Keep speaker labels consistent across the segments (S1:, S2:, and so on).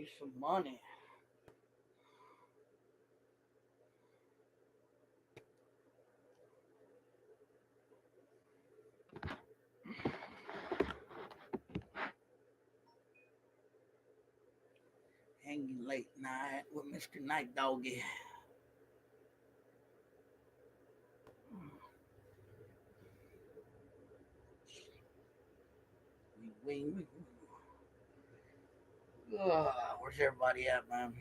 S1: me some money. Hanging late night with Mr. Night Dogg. Wing. Where's everybody at, man?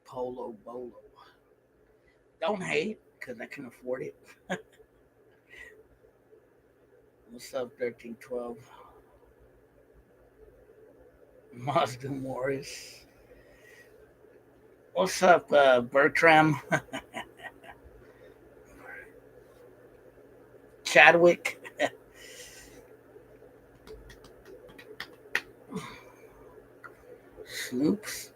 S1: Polo Bolo. Don't hate, because I can afford it. What's up, 1312? Mazda Morris. What's up, Bertram? Chadwick? Snoops?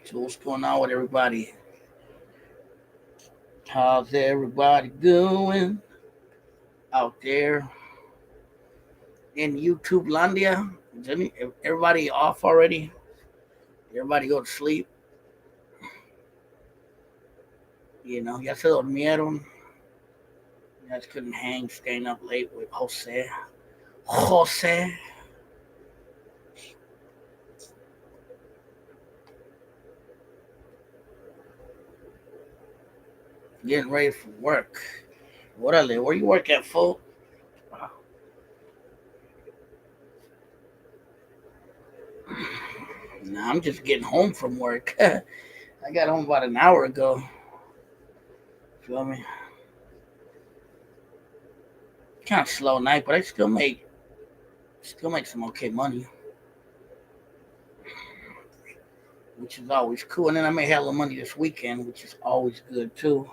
S1: So what's going on with everybody? How's everybody doing out there in YouTube Landia? Is everybody off already? Everybody go to sleep? Ya se durmieron. You guys couldn't hang staying up late with Jose. Jose. Getting ready for work. Órale, where you work at, fool? Nah, I'm just getting home from work. I got home about an hour ago. Feel me? Kind of slow night, but I still make some okay money, which is always cool. And then I made hella money this weekend, which is always good too.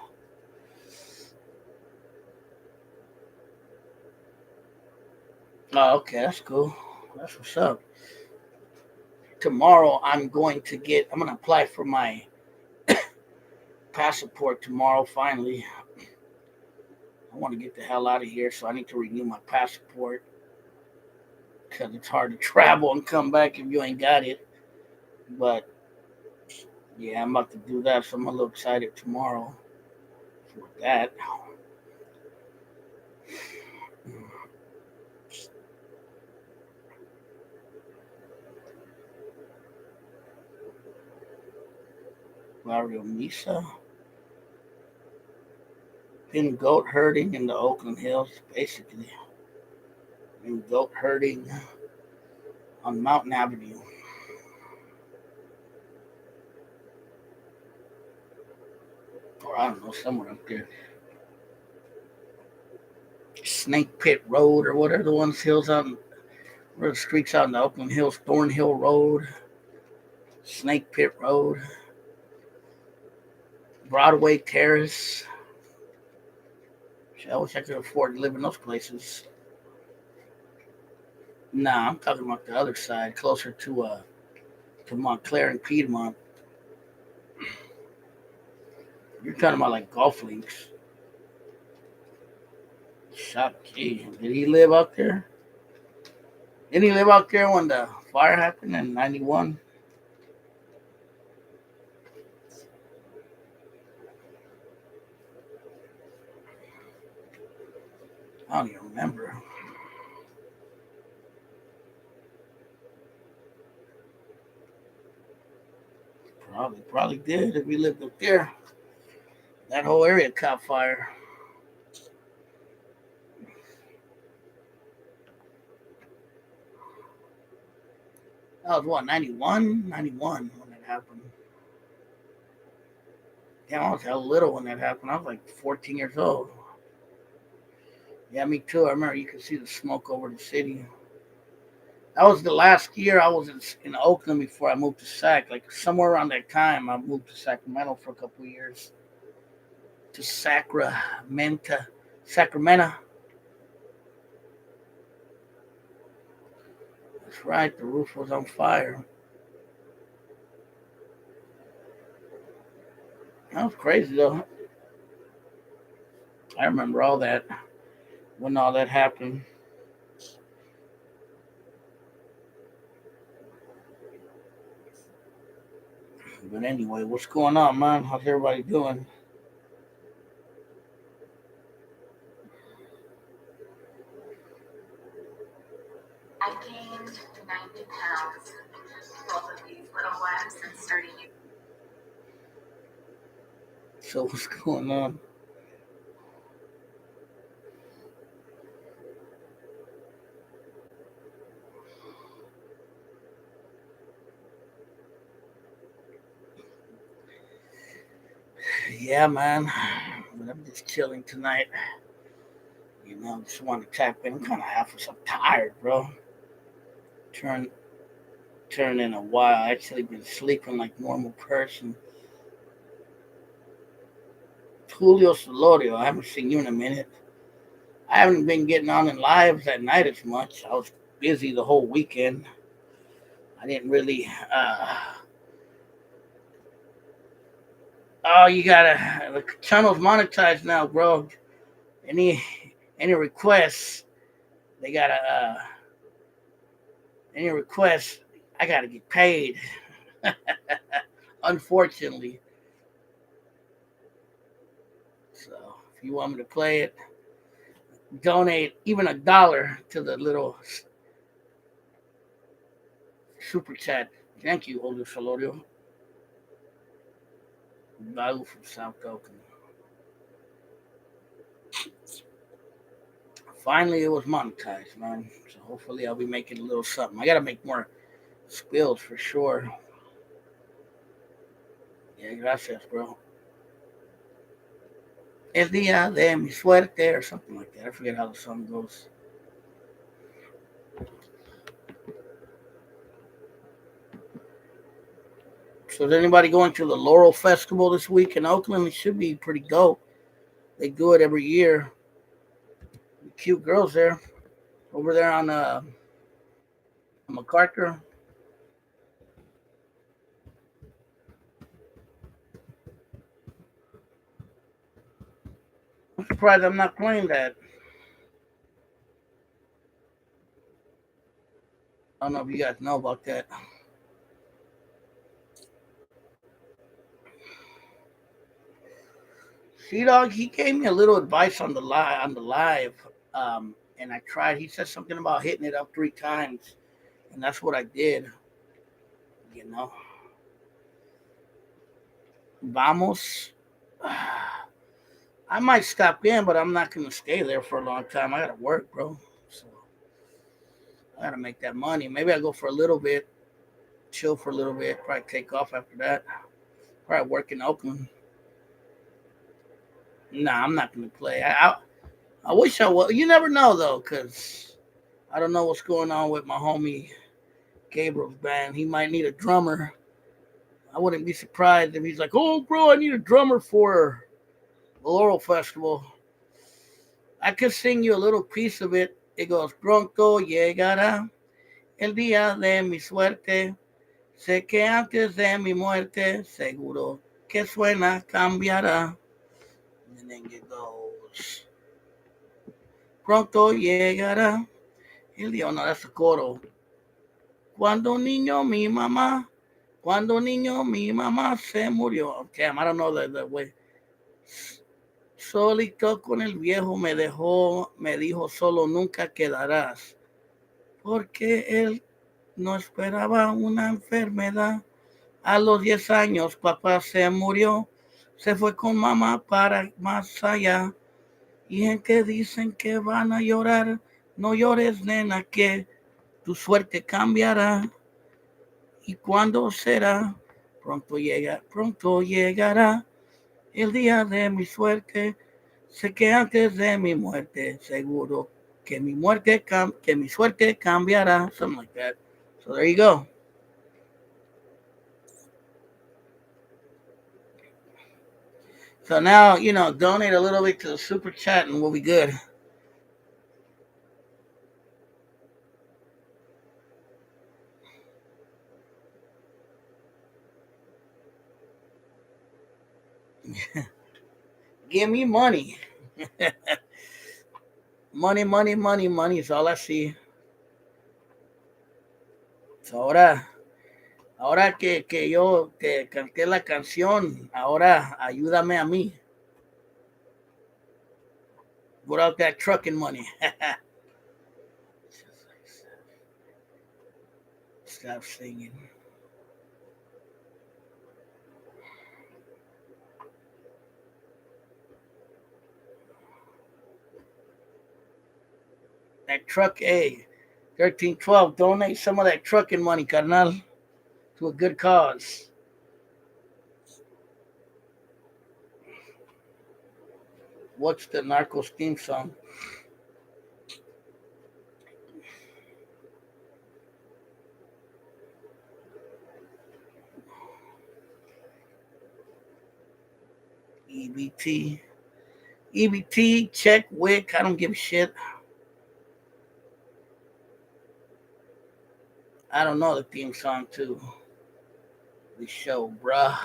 S1: Oh, okay, that's cool. That's what's up. Tomorrow I'm gonna apply for my passport tomorrow finally. I want to get the hell out of here, so I need to renew my passport because it's hard to travel and come back if you ain't got it. But yeah, I'm about to do that, so I'm a little excited tomorrow for that. Barrio Misa. Been goat herding in the Oakland Hills, basically. Been goat herding on Mountain Avenue. Or I don't know, somewhere up there. Snake Pit Road or whatever the ones hills out in, where the streets out in the Oakland Hills, Thornhill Road, Snake Pit Road, Broadway Terrace. I wish I could afford to live in those places. Nah, I'm talking about the other side, closer to Montclair and Piedmont. You're talking about like golf links. Shockey. Did he live out there? Didn't he live out there when the fire happened in '91? I don't even remember. Probably did if he lived up there. That whole area caught fire. That was what, 91? 91 when that happened. Damn, I was hell little when that happened. I was like 14 years old. Yeah, me too. I remember you could see the smoke over the city. That was the last year I was in Oakland before I moved to Sac. Like somewhere around that time, I moved to Sacramento for a couple of years. To Sacramento. That's right. The roof was on fire. That was crazy though. I remember all that when all that happened. But anyway, what's going on, man? How's everybody doing? So what's going on? Yeah, man. But I'm just chilling tonight. Just want to tap in. I'm kind of half I'm tired, bro. Turn turn in a while. I actually been sleeping like normal person. Julio Solorio, I haven't seen you in a minute. I haven't been getting on in lives at night as much. I was busy the whole weekend. I didn't really. Oh, you gotta. The channel's monetized now, bro. Any any requests? They gotta. Any requests? I gotta get paid. Unfortunately. So if you want me to play it, donate even $1 to the little super chat. Thank you, Older Solorio. Value from South Oakland. Finally, it was monetized, man. So hopefully, I'll be making a little something. I gotta make more spills for sure. Yeah, gracias, bro. El día de mi suerte or something like that. I forget how the song goes. So is anybody going to the Laurel Festival this week in Oakland? It should be pretty dope. They do it every year. Cute girls there. Over there on MacArthur. I'm surprised I'm not playing that. I don't know if you guys know about that. Sea Dog, he gave me a little advice on the live, and I tried. He said something about hitting it up 3 times, and that's what I did. You know, vamos. I might stop in, but I'm not gonna stay there for a long time. I gotta work, bro. So I gotta make that money. Maybe I go for a little bit, chill for a little bit, probably take off after that. Probably work in Oakland. Nah, I'm not gonna play. I wish I would. You never know though, cause I don't know what's going on with my homie Gabriel's band. He might need a drummer. I wouldn't be surprised if he's like, "Oh, bro, I need a drummer for the Laurel Festival." I could sing you a little piece of it. It goes, "Pronto llegará el día de mi suerte. Sé que antes de mi muerte, seguro que suena cambiará." And then it goes, "Pronto llegará el día." Oh, no, that's the coro. Cuando niño mi mamá, cuando niño mi mamá se murió. Damn, I don't know the way. Solito con el viejo me dejó, me dijo solo nunca quedarás, porque él no esperaba una enfermedad. A los 10 años papá se murió, se fue con mamá para más allá. Y en que dicen que van a llorar, no llores nena que tu suerte cambiará. ¿Y cuándo será? Pronto llegará el día de mi suerte. Sé que antes de mi muerte, seguro que mi suerte cambiará, something like that. So there you go. So now, donate a little bit to the super chat and we'll be good. Give me money. Money, money, money, money is all I see. So ahora que yo te canté la canción, ahora ayúdame a mí. Without that trucking money. Stop singing. That truck, A, 1312, donate some of that trucking money, carnal, to a good cause. What's the Narcos theme song? EBT. EBT, check, wick, I don't give a shit. I don't know the theme song to the show, bruh.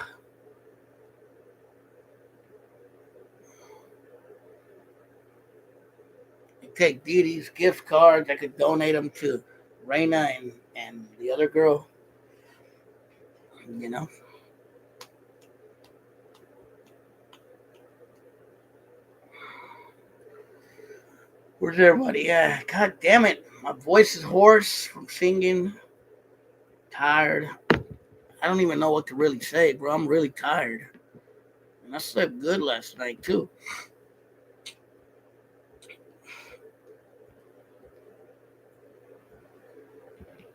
S1: You take Didi's gift cards, I could donate them to Reina and the other girl, you know. Where's everybody? Yeah, god damn it. My voice is hoarse from singing. Tired. I don't even know what to really say, bro. I'm really tired. And I slept good last night, too.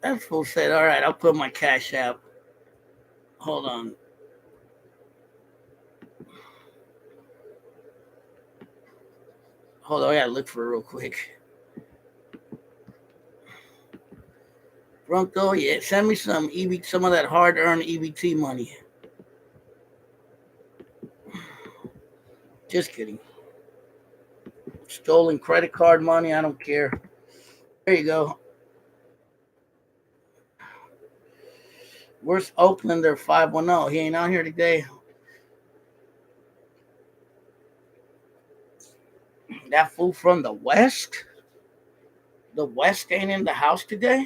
S1: That fool said, all right, I'll put my cash app. Hold on. Hold on, I gotta look for it real quick. Bronco, yeah, send me some of that hard-earned EBT money. Just kidding. Stolen credit card money, I don't care. There you go. Where's Oakland? They're 510. He ain't out here today. That fool from the West? The West ain't in the house today?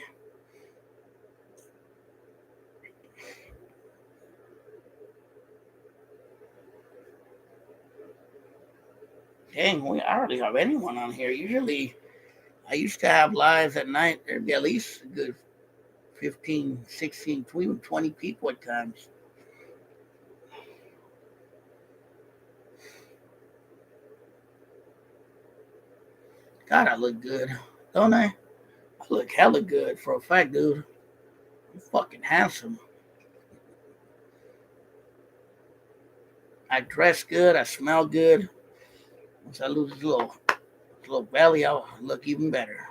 S1: Dang, I hardly have anyone on here. Usually, I used to have lives at night. There'd be at least a good 15, 16, even 20 people at times. God, I look good, don't I? I look hella good for a fact, dude. I'm fucking handsome. I dress good. I smell good. Once I lose this little belly, I'll look even better.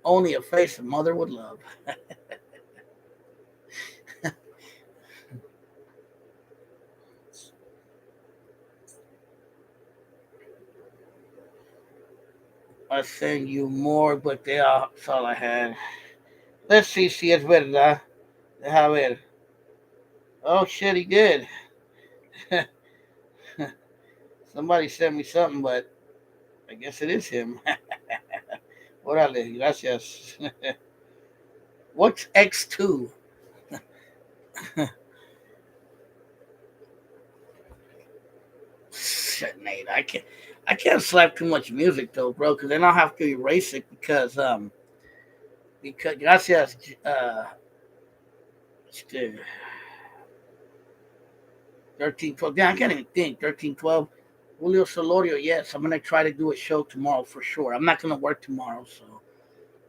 S1: Only a face a mother would love. I send you more, but that's all I had. Let's see si es verdad. Deja ver. Oh shit, he did. Somebody sent me something, but I guess it is him. Órale, gracias. What's X2? Shit, Nate. I can't slap too much music though, bro, because then I'll have to erase it because gracias este, 1312. Yeah, I can't even think. 1312. Julio Solorio, yes. I'm gonna try to do a show tomorrow for sure. I'm not gonna work tomorrow, so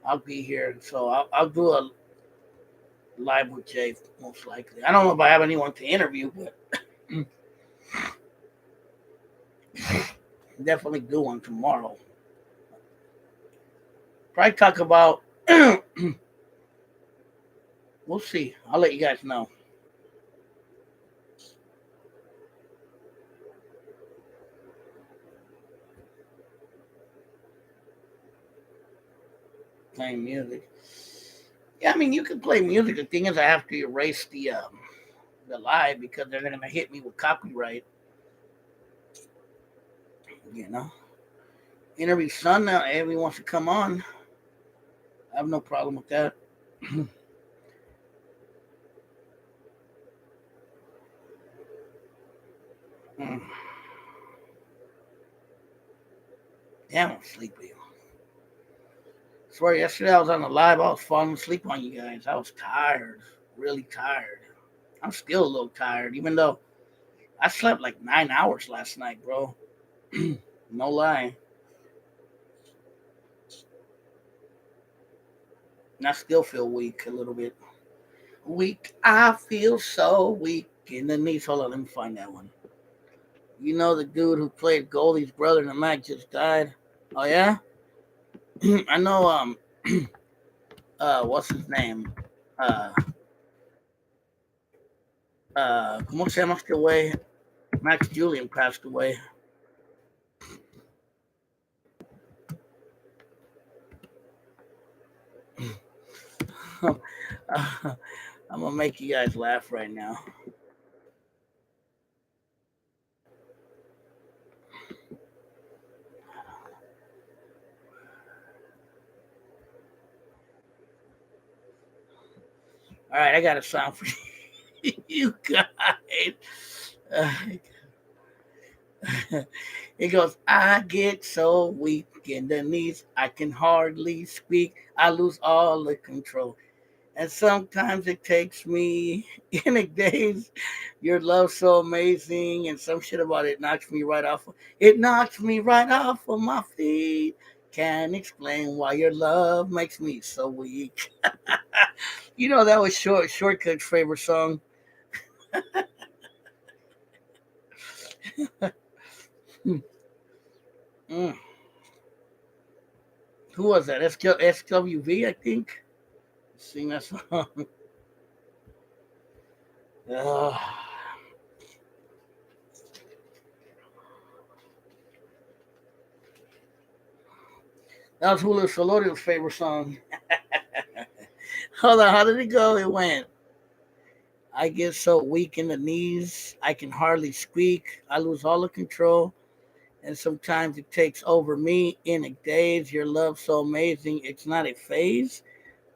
S1: I'll be here. So I'll do a live with Jay most likely. I don't know if I have anyone to interview, but Definitely do one tomorrow. Probably talk about. We'll see. I'll let you guys know. Playing music. Yeah, I mean you can play music. The thing is, I have to erase the live because they're gonna hit me with copyright. You know, interview son now. Everyone wants to come on. I have no problem with that. Mm. Damn, I'm sleepy. I swear, yesterday I was on the live. I was falling asleep on you guys. I was tired, really tired. I'm still a little tired, even though I slept like 9 hours last night, bro. No lie. And I still feel weak a little bit. Weak. I feel so weak in the knees. Hold on, let me find that one. You know the dude who played Goldie's brother in the Mac just died. Oh yeah, I know. What's his name? Uh, ¿Cómo se llama este güey? Max Julian passed away. I'm gonna make you guys laugh right now. All right, I got a song for you guys. Uh, it goes, I get so weak in the knees, I can hardly speak. I lose all the control. And sometimes it takes me in a daze. Your love's so amazing, and some shit about it knocks me right off. It knocks me right off of my feet. Can't explain why your love makes me so weak. You know that was Shortcut's favorite song. Mm. Who was that? SWV, I think. Sing that song. Uh, that was Julio Solorio's favorite song. Hold on, how did it go? It went. I get so weak in the knees, I can hardly speak. I lose all the control, and sometimes it takes over me in a daze. Your love so amazing, it's not a phase.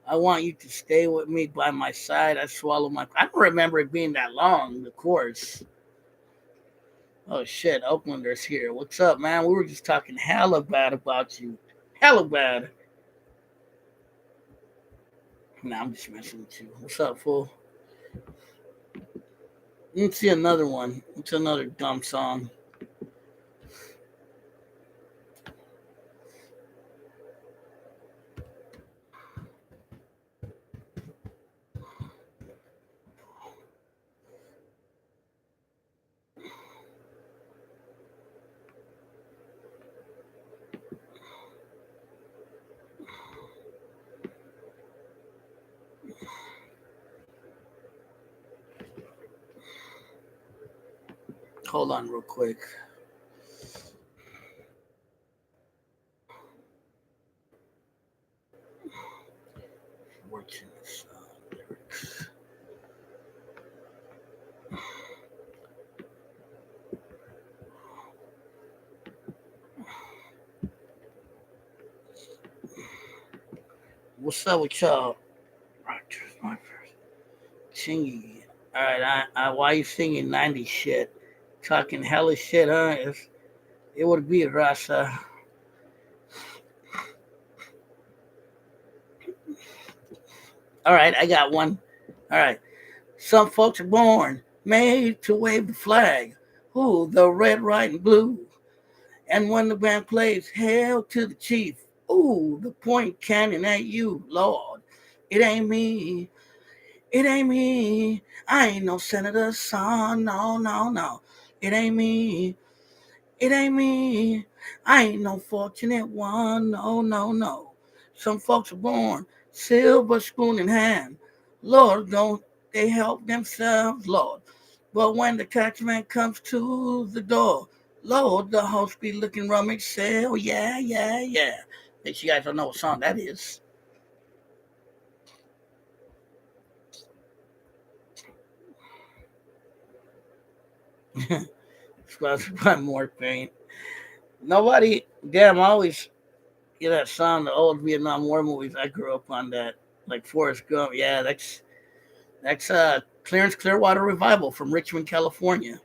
S1: I want you to stay with me by my side. I swallow my. I don't remember it being that long. The chorus. Oh shit, Oaklander's here. What's up, man? We were just talking hella bad about you. Hella bad. Nah, I'm just messing with you. What's up, fool? Let's see another one. It's another dumb song. Hold on, real quick. Watching this lyrics. What's up with y'all? Rogers, my first singing. All right, why you singing 90s shit? Talking hella shit, huh? It would be Rasa. All right, I got one. All right. Some folks are born, made to wave the flag. Ooh, the red, white, and blue. And when the band plays, hail to the chief. Ooh, the point cannon at you, Lord. It ain't me. It ain't me. I ain't no senator's son. No, no, no. It ain't me. It ain't me. I ain't no fortunate one. No, no, no. Some folks are born silver spoon in hand. Lord, don't they help themselves, Lord. But when the taxman comes to the door, Lord, the host be looking rummage, say, oh, yeah, yeah, yeah. Bet you guys don't know what song that is. Sponsored by more paint. Nobody, damn, I always hear that song, the old Vietnam War movies. I grew up on that, like Forrest Gump. Yeah, that's Clarence Clearwater Revival from Richmond, California.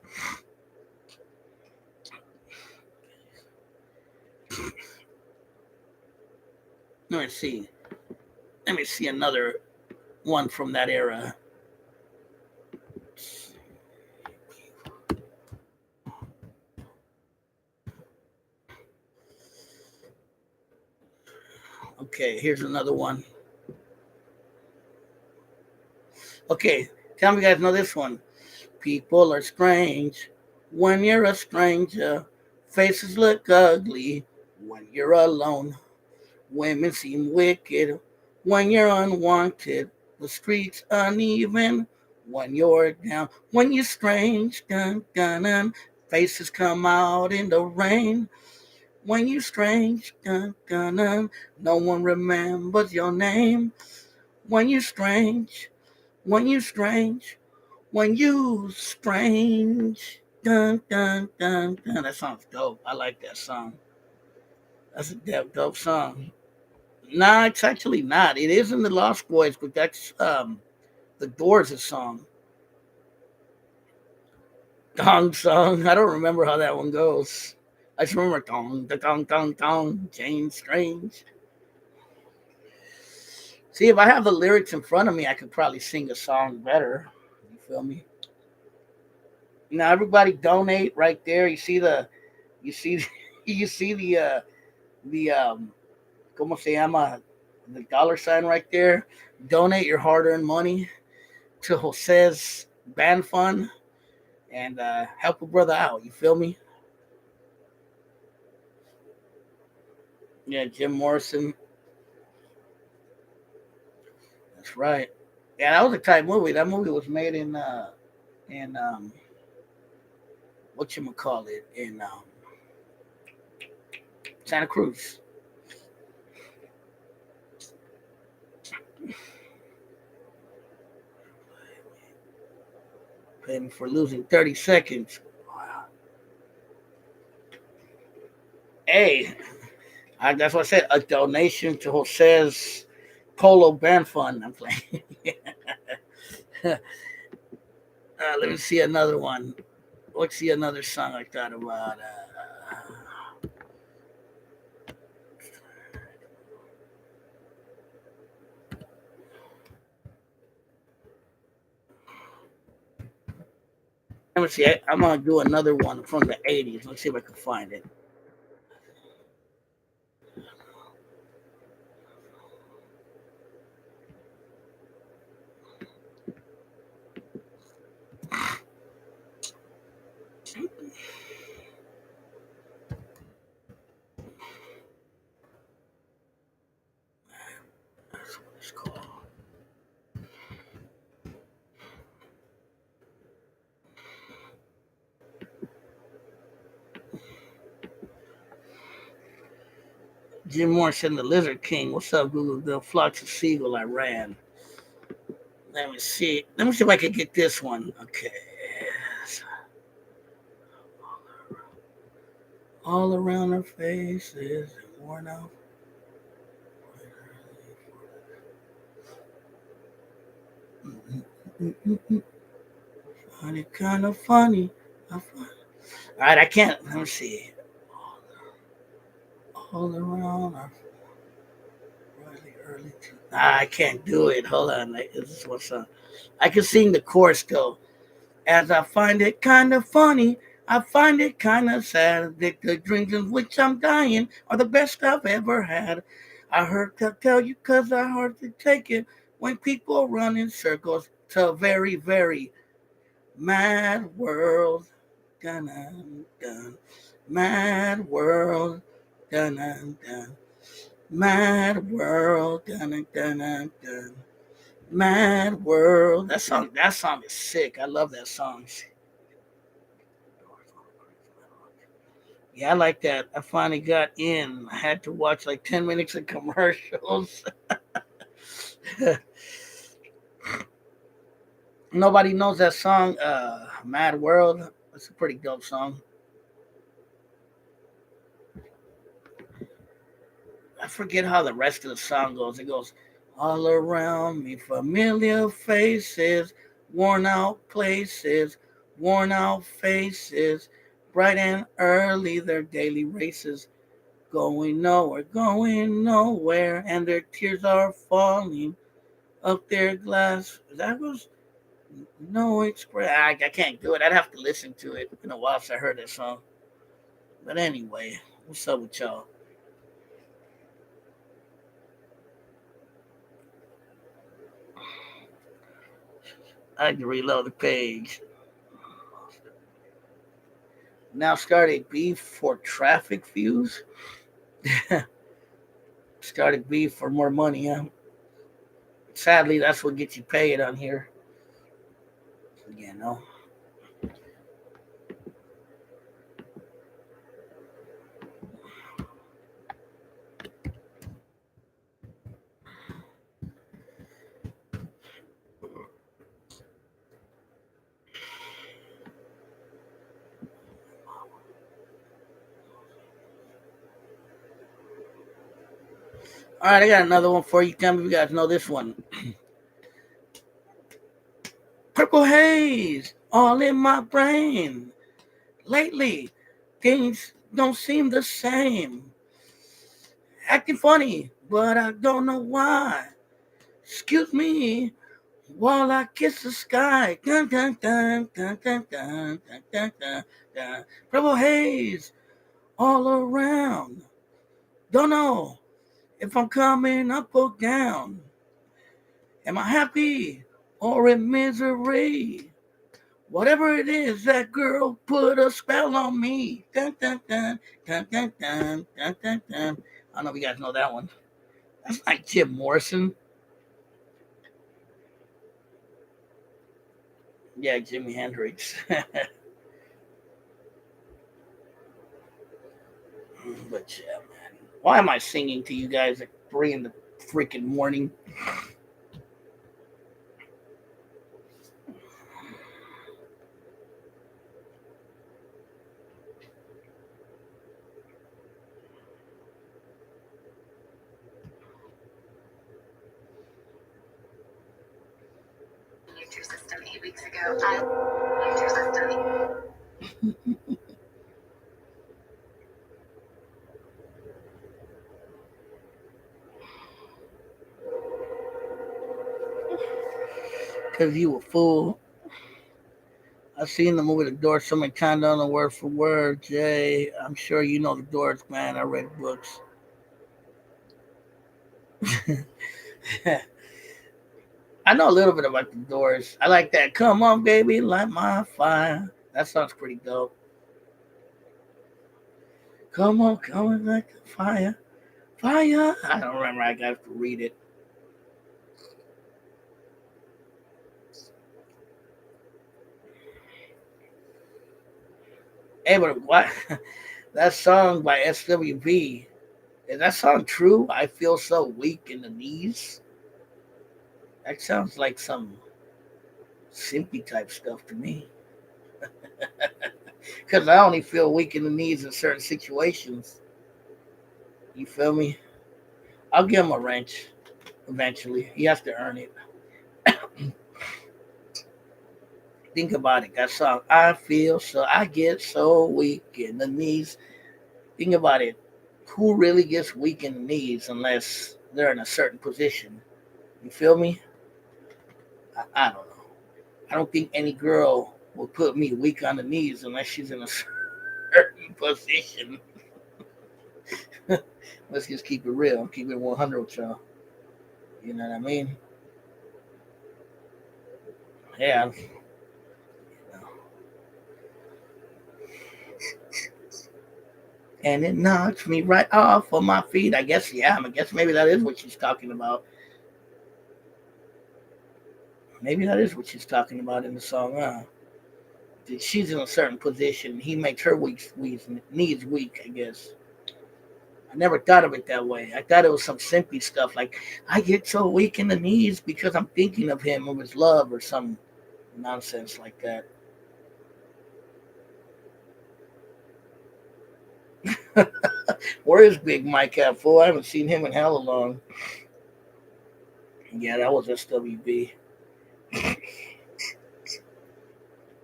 S1: Let me see. Let me see another one from that era. Okay, here's another one. Okay, tell me you guys know this one. People are strange when you're a stranger. Faces look ugly when you're alone. Women seem wicked when you're unwanted. The streets uneven when you're down. When you're strange, dun, dun, dun. Faces come out in the rain. When you're strange, dun, dun, dun. No one remembers your name. When you're strange, when you're strange, when you strange. Dun, dun, dun, dun. That sounds dope. I like that song. That's a dope song. Nah, it's actually not. It is in the Lost Boys, but that's the Doors' song. Dong song. I don't remember how that one goes. I just remember dong, da dong, dong, dong, Jane Strange. See, if I have the lyrics in front of me, I could probably sing a song better. You feel me? Now everybody donate right there. You see, you see the como se llama, the dollar sign right there. Donate your hard-earned money to Jose's band fund and help a brother out. You feel me? Yeah, Jim Morrison. That's right. Yeah, that was a tight movie. That movie was made in what you call it in Santa Cruz. Pay me for losing 30 seconds. Hey, that's what I said. A donation to Jose's Polo Band Fund. I'm playing. Let me see another one. Let's see another song I thought about. Let me see. I'm gonna do another one from the '80s. Let's see if I can find it. That's what it's called. Jim Morrison, the Lizard King. What's up, Google? The flocks of seagull I ran. Let me see. Let me see if I can get this one. Okay. All around her face is worn out. Find it kind of funny. All right, I can't. Let me see. All around her. Really early. I can't do it. Hold on. This is what's up. I can sing the chorus though. As I find it kind of funny, I find it kind of sad that the dreams in which I'm dying are the best I've ever had. I heard to tell you 'cause I hard to take it when people run in circles. It's a very, very mad world. dun, dun, dun. Mad world, dun, dun, dun. Mad world, dun, dun, dun, dun, dun. Mad world. That song is sick. I love that song. Yeah, I like that. I finally got in. I had to watch like 10 minutes of commercials. Nobody knows that song, Mad World. It's a pretty dope song. I forget how the rest of the song goes. It goes, all around me, familiar faces, worn out places, worn out faces, bright and early, their daily races, going nowhere, and their tears are falling up their glass. That was no express. I can't do it. I'd have to listen to it. It's been a while since I heard that song. But anyway, what's up with y'all? I had to reload the page. Now started beef for traffic views. Started beef for more money. Huh? Sadly, that's what gets you paid on here. You know. All right, I got another one for you. Tell me if you guys know this one. Purple haze all in my brain. Lately, things don't seem the same. Acting funny, but I don't know why. Excuse me while I kiss the sky. Dun, dun, dun, dun, dun, dun, dun, dun, dun, dun. Purple haze all around. Don't know if I'm coming up or down. Am I happy or in misery? Whatever it is, that girl put a spell on me. Dun, dun, dun, dun, dun, dun, dun, dun, dun. I don't know if you guys know that one. That's like Jim Morrison. Yeah, Jimi Hendrix. But yeah, man. Why am I singing to you guys at 3 in the freaking morning? Because you a fool. I've seen the movie The Doors so many times, I don't know word for word. Jay, I'm sure you know The Doors, man. I read books. I know a little bit about The Doors. I like that. Come on, baby, light my fire. That sounds pretty dope. Come on, come on, like the fire. Fire. I don't remember. I got to read it. Hey, but what? That song by SWV. Is that song true? I feel so weak in the knees. That sounds like some simpy type stuff to me. Because I only feel weak in the knees in certain situations. You feel me? I'll give him a wrench eventually. He has to earn it. Think about it. That song, I feel so, I get so weak in the knees. Think about it. Who really gets weak in the knees unless they're in a certain position? You feel me? I don't know. I don't think any girl will put me weak on the knees unless she's in a certain position. Let's just keep it real. Keep it 100 with y'all. You know what I mean? Yeah. You know. and it knocks me right off of my feet. I guess, yeah, I guess maybe that is what she's talking about. Maybe that is what she's talking about in the song. That she's in a certain position. He makes her knees weak, I guess. I never thought of it that way. I thought it was some simpy stuff like, I get so weak in the knees because I'm thinking of him, of his love, or some nonsense like that. Where is Big Mike at, fool? I haven't seen him in hella long. Yeah, that was SWB.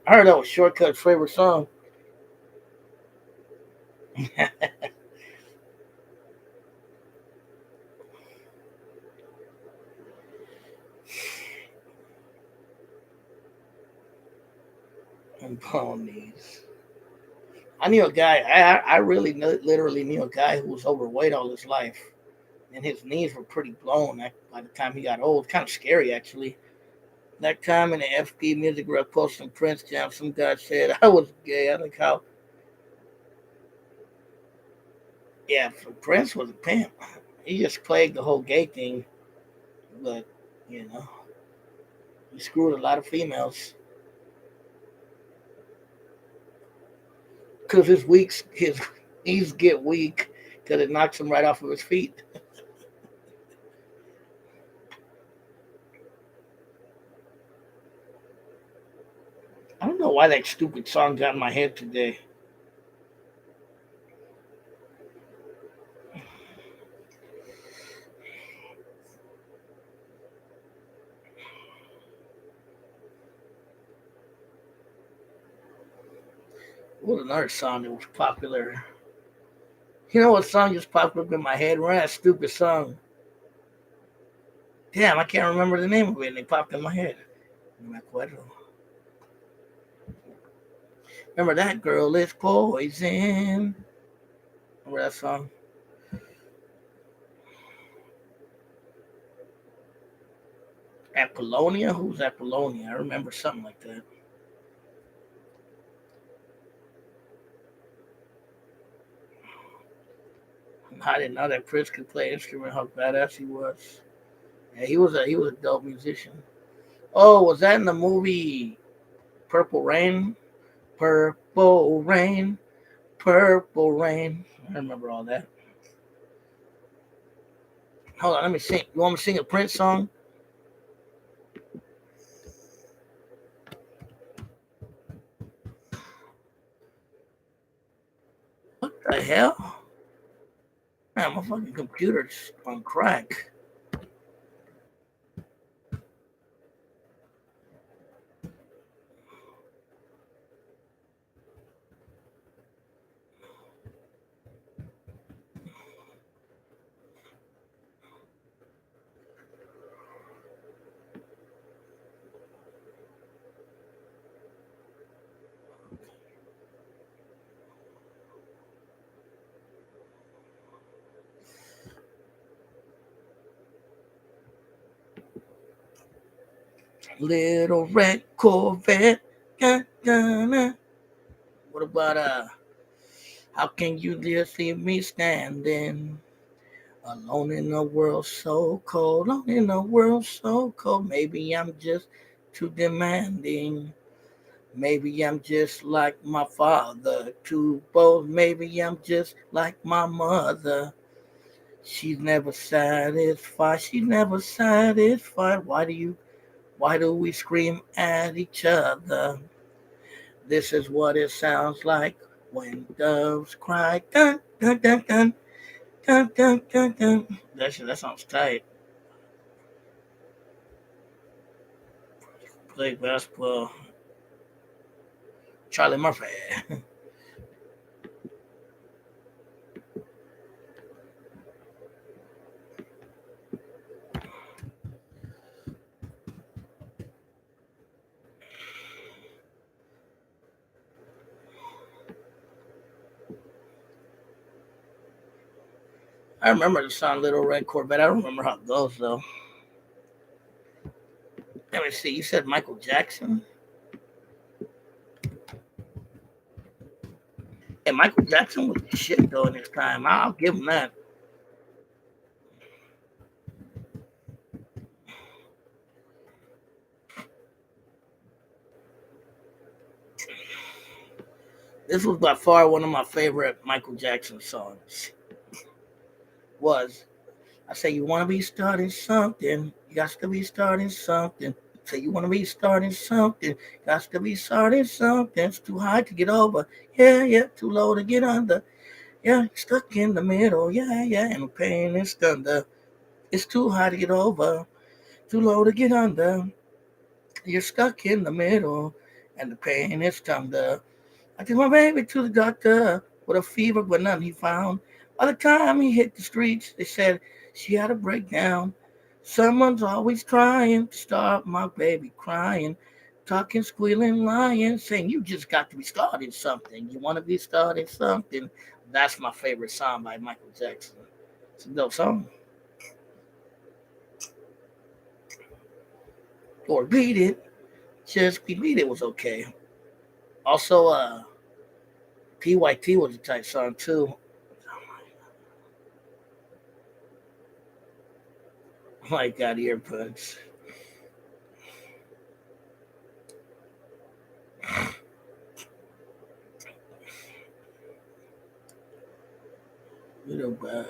S1: I heard that was Shortcut's favorite song. And ponies. I knew a guy. I really literally knew a guy who was overweight all his life, and his knees were pretty blown by the time he got old. Kind of scary, actually. That time in the FD Music Rep posting Prince Jam, some guy said I was gay. I think how, yeah, Prince was a pimp. He just plagued the whole gay thing, but you know, he screwed a lot of females because his knees get weak because it knocks him right off of his feet. I don't know why that stupid song got in my head today. What another song that was popular? You know what song just popped up in my head? Remember that stupid song? Damn, I can't remember the name of it, and it popped in my head. No me acuerdo. Remember that girl is poison? Remember that song? Apollonia? Who's Apollonia? I remember something like that. I didn't know that Prince could play an instrument. How badass he was. Yeah, he was a dope musician. Oh, was that in the movie Purple Rain? Purple Rain, Purple Rain. I remember all that. Hold on, let me sing. You want me to sing a Prince song? What the hell? Man, my fucking computer's on crack. Little red Corvette. Da, da, da. What about how can you just leave me standing alone in a world so cold, alone in a world so cold? Maybe I'm just too demanding. Maybe I'm just like my father, too bold. Maybe I'm just like my mother. She's never satisfied. She's never satisfied. Why do we scream at each other? This is what it sounds like when doves cry. Dun, dun, dun, dun, dun, dun, dun, dun. That sounds tight. Play basketball. Charlie Murphy. I remember the song Little Red Corvette. I don't remember how it goes though. Let me see. You said Michael Jackson? And Michael Jackson was the shit though in his time. I'll give him that. This was by far one of my favorite Michael Jackson songs. Was I say you want to be starting something, you got to be starting something. Say you want to be starting something, got to be starting something. It's too high to get over, yeah, yeah. Too low to get under, yeah. Stuck in the middle, yeah, yeah. And the pain is thunder. It's too high to get over, too low to get under. You're stuck in the middle, and the pain is thunder. I took my baby to the doctor with a fever, but none he found. By the time he hit the streets, they said she had a breakdown. Someone's always trying to stop my baby crying, talking, squealing, lying, saying you just got to be starting something. You want to be starting something. That's my favorite song by Michael Jackson. It's a dope song. Or Beat It. Just Beat It was okay. Also, PYT was a tight song too. Oh my God, earbuds. Little,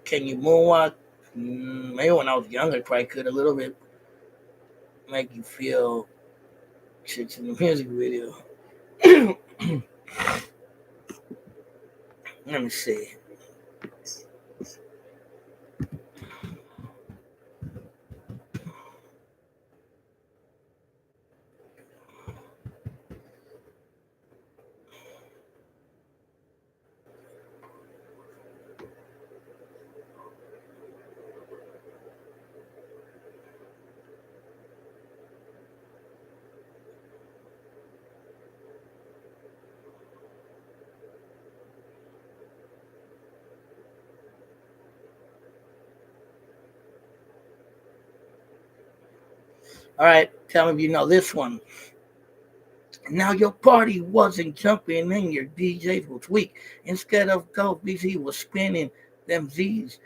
S1: can you moonwalk? Maybe when I was younger, I probably could a little bit make you feel shit in the music video. Let me see. All right, tell me if you know this one. Now your party wasn't jumping and your DJs was weak. Instead of dope beats, he was spinning them Z's.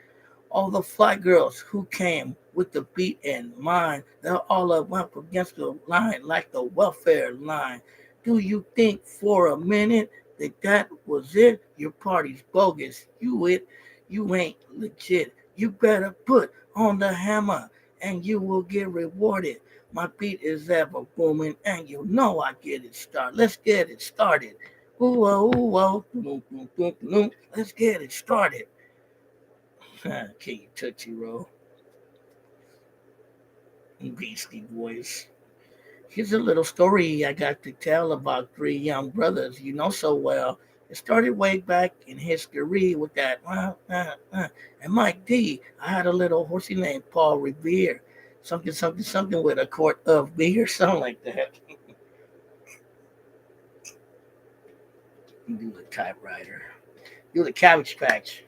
S1: All the fly girls who came with the beat in mind, they're all up against the line like the welfare line. Do you think for a minute that was it? Your party's bogus. You ain't legit. You better put on the hammer and you will get rewarded. My beat is ever booming and you know I get it started. Let's get it started. Ooh, oh, ooh, oh. Let's get it started. Can you Tootsie Roll? Beastie Boys. Here's a little story I got to tell about three young brothers you know so well. It started way back in history with that. And Mike D. I had a little horsey named Paul Revere. Something, something, something with a quart of beer, something like that. Do the typewriter. Do the Cabbage Patch.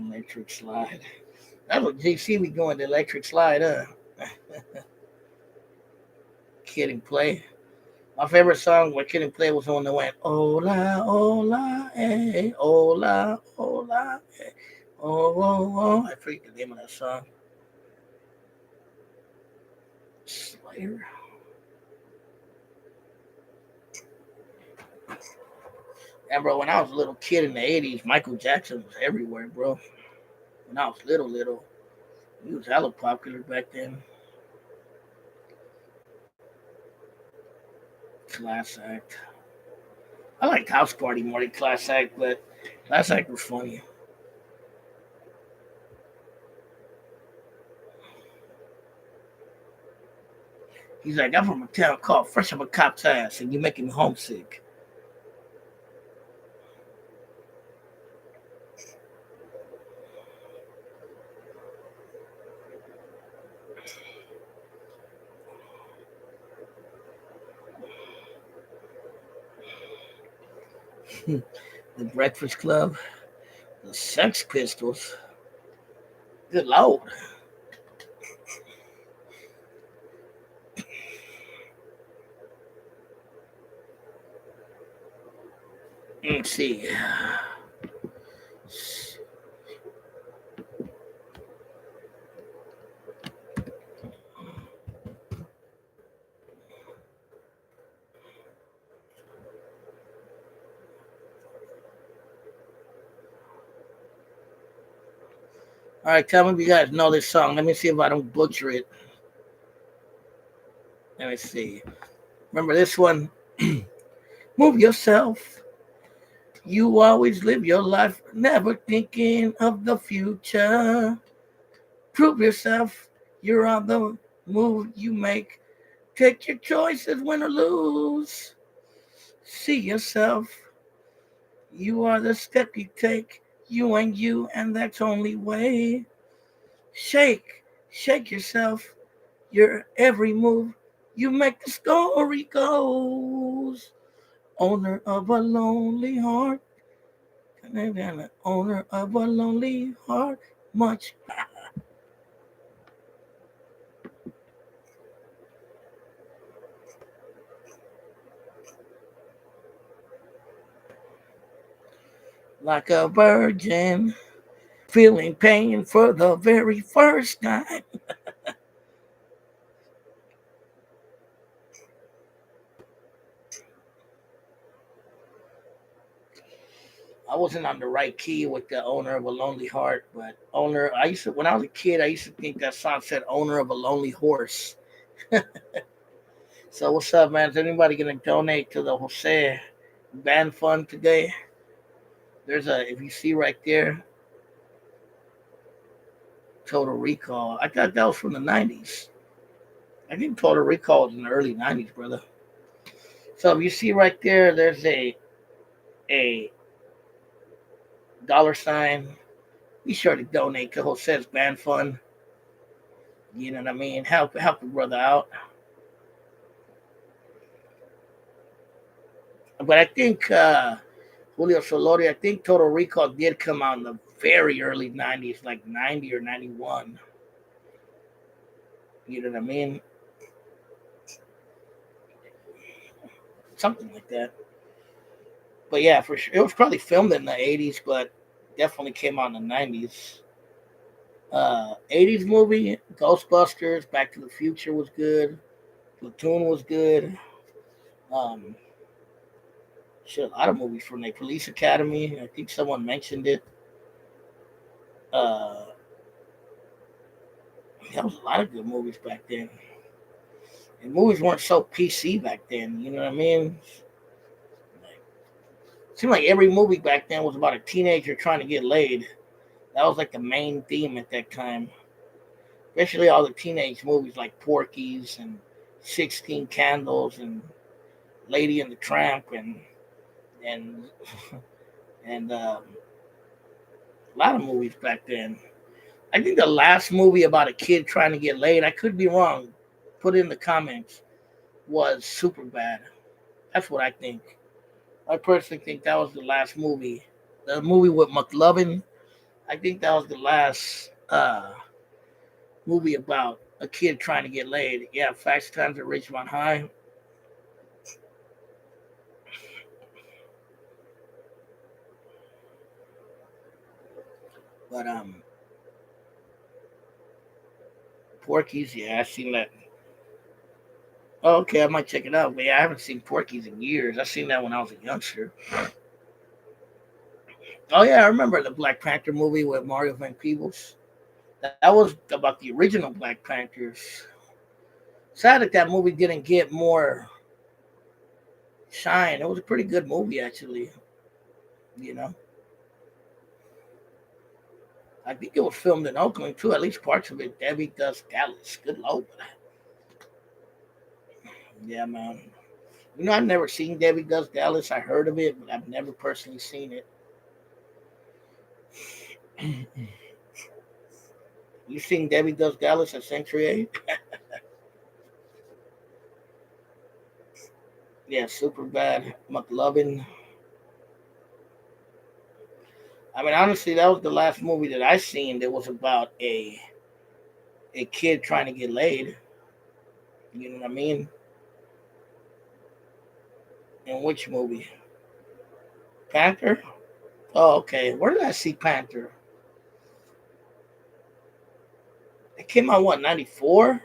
S1: Electric Slide. That's what JC we going the Electric Slide, Kid and Play. My favorite song when Kid and Play was the one that went Ola Ola eh Ola Ola eh oh oh oh. I forget the name of that song. Slayer. And bro, when I was a little kid in the '80s, Michael Jackson was everywhere, bro. When I was little, he was hella popular back then. Class Act. I liked House Party more than Class Act, but Class Act was funny. He's like, I'm from a town called Fresh Up a Cop's Ass, and you're making me homesick. The Breakfast Club, the Sex Pistols. Good Lord. Let's see. All right, tell me if you guys know this song. Let me see if I don't butcher it. Let me see. Remember this one? Move yourself. You always live your life never thinking of the future. Prove yourself. You're on the move you make. Take your choices, win or lose. See yourself. You are the step you take. You and you, and that's only way. Shake, shake yourself. Your every move you make, the story goes. Owner of a lonely heart. Owner of a lonely heart. Much. Like a virgin. Feeling pain for the very first time. I wasn't on the right key with the owner of a lonely heart, but owner. I used to when I was a kid. I used to think that song said owner of a lonely horse. So what's up, man? Is anybody gonna donate to the Jose Band Fund today? There's a if you see right there, Total Recall. I thought that was from the '90s. I think Total Recall was in the early '90s, brother. So if you see right there, there's a dollar sign. Be sure to donate to Jose's Band Fund. You know what I mean? Help the brother out. But I think Julio Solori, I think Total Recall did come out in the very early '90s, like '90 or '91. You know what I mean? Something like that. But yeah, for sure, it was probably filmed in the '80s, but definitely came out in the '90s. '80s movie, Ghostbusters, Back to the Future was good. Platoon was good. Um, shit, a lot of movies from the Police Academy. I think someone mentioned it. Uh, there was a lot of good movies back then. And movies weren't so PC back then. You know what I mean? Like, it seemed like every movie back then was about a teenager trying to get laid. That was like the main theme at that time. Especially all the teenage movies like Porky's and 16 Candles and Lady and the Tramp and and a lot of movies back then. I think the last movie about a kid trying to get laid, I could be wrong, put it in the comments, was Super Bad. That's what I think. I personally think that was the last movie. The movie with McLovin, I think that was the last movie about a kid trying to get laid. Yeah, Fast Times at Ridgemont High. But Porky's, yeah, I've seen that. Oh, okay, I might check it out. But yeah, I haven't seen Porky's in years. I seen that when I was a youngster. Oh yeah, I remember the Black Panther movie with Mario Van Peebles. That was about the original Black Panthers. Sad that that movie didn't get more shine. It was a pretty good movie, actually. You know, I think it was filmed in Oakland too. At least parts of it. Debbie Does Dallas. Good lord. Yeah, man. You know, I've never seen Debbie Does Dallas. I heard of it, but I've never personally seen it. You seen Debbie Does Dallas at Century 8? Yeah, super bad. McLovin. I mean, honestly, that was the last movie that I seen that was about a kid trying to get laid. You know what I mean? In which movie? Panther? Oh, okay. Where did I see Panther? It came out what, 94?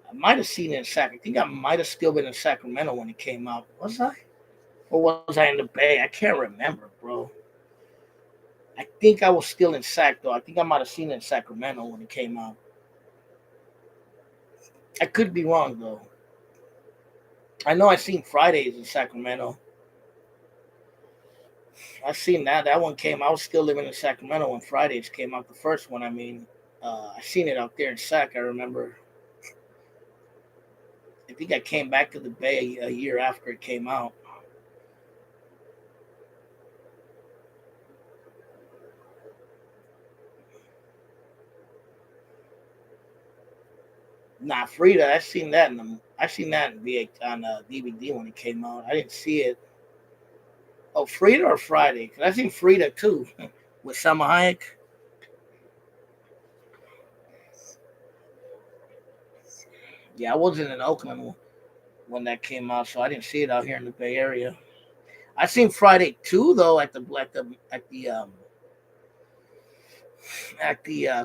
S1: I might have seen it in Sacramento. I think I might have still been in Sacramento when it came out. Was I? Or was I in the Bay? I can't remember, bro. I think I was still in Sac though. I think I might have seen it in Sacramento when it came out. I could be wrong though. I know I seen Fridays in Sacramento. I seen that. That one came. I was still living in Sacramento when Fridays came out. The first one, I mean, I seen it out there in Sac. I remember. I think I came back to the Bay a year after it came out. Nah, Frida. I seen that in VH on DVD when it came out. I didn't see it. Oh, Frida or Friday? Cause I seen Frida too with Salma Hayek. Yeah, I wasn't in Oakland when that came out, so I didn't see it out here in the Bay Area. I seen Friday too though at the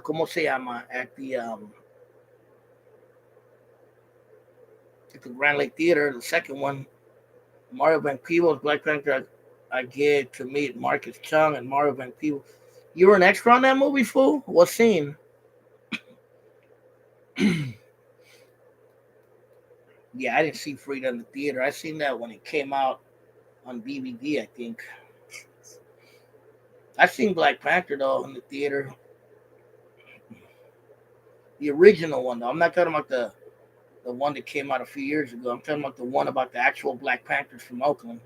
S1: ¿cómo se llama? At the Grand Lake Theater, the second one. Mario Van Peebles, Black Panther. I get to meet Marcus Chung and Mario Van Peebles. You were an extra on that movie, fool? What scene? Yeah, I didn't see Frida in the theater. I seen that when it came out on DVD, I think. I seen Black Panther though in the theater. The original one though. I'm not talking about the one that came out a few years ago. I'm talking about the one about the actual Black Panthers from Oakland.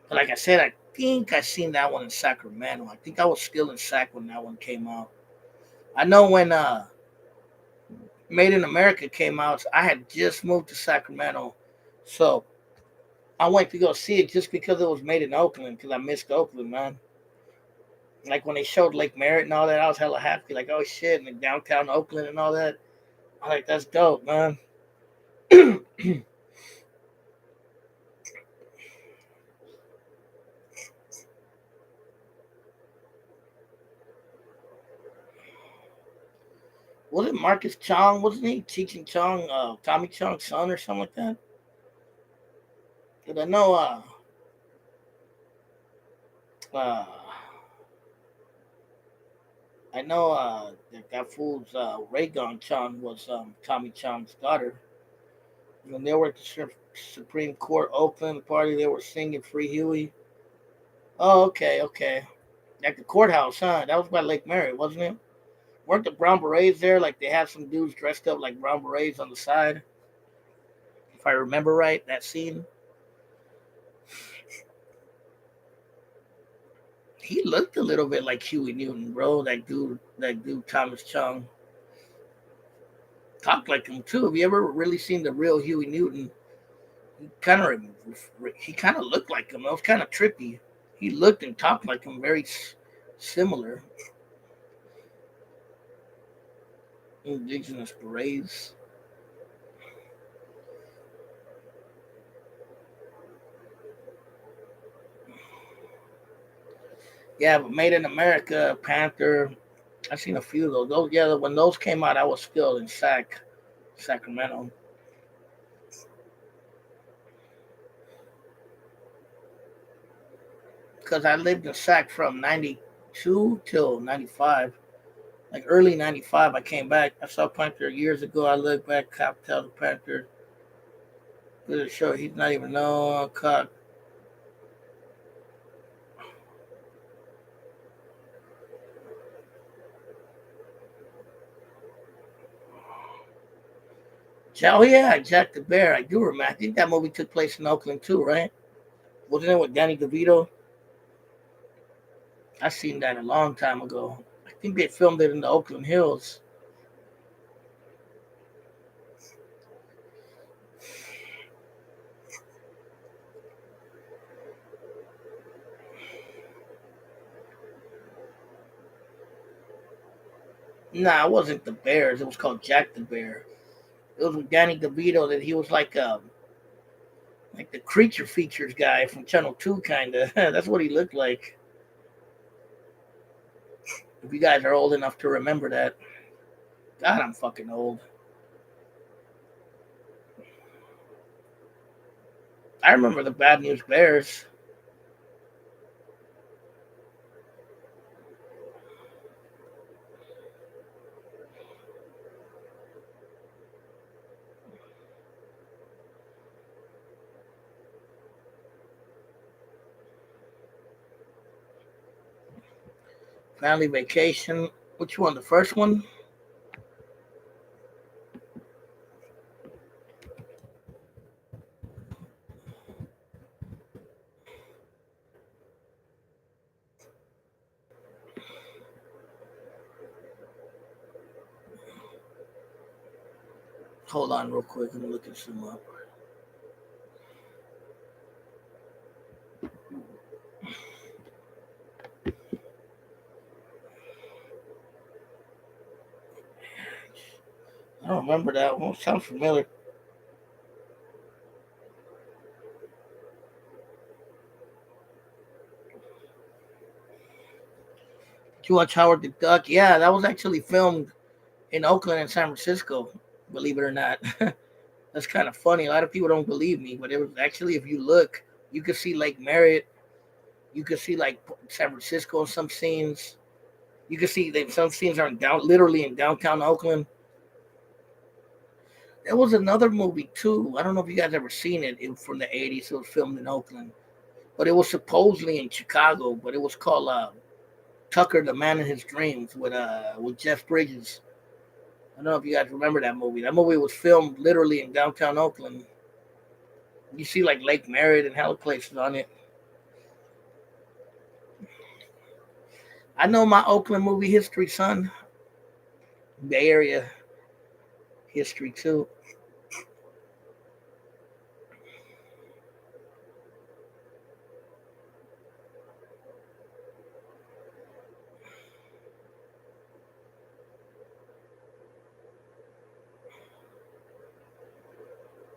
S1: But like I said, I think I seen that one in Sacramento. I think I was still in Sac when that one came out. I know when Made in America came out, I had just moved to Sacramento, so I went to go see it just because it was made in Oakland because I missed Oakland, man. Like when they showed Lake Merritt and all that, I was hella happy. Like, oh shit, and downtown Oakland and all that. I'm like, that's dope, man. Was it Marcus Chong? Wasn't he teaching Chong, Tommy Chong's son or something like that? Cause uh, I know that fool's Raygon Chong was Tommy Chong's daughter. When they were at the Supreme Court Oakland party, they were singing Free Huey. Oh, okay, okay. At the courthouse, huh? That was by Lake Merritt, wasn't it? Weren't the Brown Berets there? Like they had some dudes dressed up like Brown Berets on the side. If I remember right, that scene. He looked a little bit like Huey Newton, bro. That dude Thomas Chung talked like him too. Have you ever really seen the real Huey Newton? He kind of he kind of looked like him. It was kind of trippy. He looked and talked like him, very similar. Indigenous berets. Yeah, but Made in America, Panther. I've seen a few of those. Yeah, when those came out, I was still in Sacramento, because I lived in Sac from '92 till '95. Like early '95, I came back. I saw Panther years ago. I looked back, cop tell the Panther. Good show. He's not even no cop. Oh yeah, Jack the Bear. I do remember. I think that movie took place in Oakland too, right? Wasn't it with Danny DeVito? I seen that a long time ago. I think they filmed it in the Oakland Hills. Nah, it wasn't the Bears. It was called Jack the Bear. It was with Danny DeVito. That he was like the creature features guy from Channel Two, kind of. That's what he looked like. If you guys are old enough to remember that, God, I'm fucking old. I remember the Bad News Bears. Family Vacation. Which one? The first one? Hold on, real quick. I'm looking some up. I don't remember that one. Sounds familiar. Did you watch Howard the Duck? Yeah, that was actually filmed in Oakland and San Francisco. Believe it or not, that's kind of funny. A lot of people don't believe me, but it was actually, if you look, you could see Lake Merritt. You could see like San Francisco in some scenes. You can see that some scenes are literally in downtown Oakland. There was another movie too. I don't know if you guys ever seen it. It was from the '80s. It was filmed in Oakland, but it was supposedly in Chicago. But it was called Tucker, the Man in His Dreams, with Jeff Bridges. I don't know if you guys remember that movie. That movie was filmed literally in downtown Oakland. You see like Lake Merritt and hella places on it. I know my Oakland movie history, son. Bay Area history too.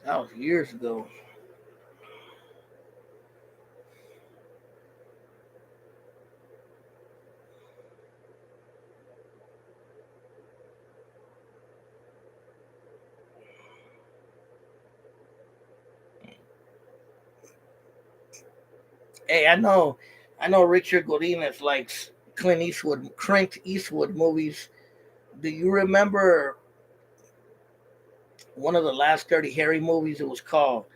S1: That was years ago. Hey, I know Richard Godinez likes Clint Eastwood movies. Do you remember one of the last Dirty Harry movies? It was called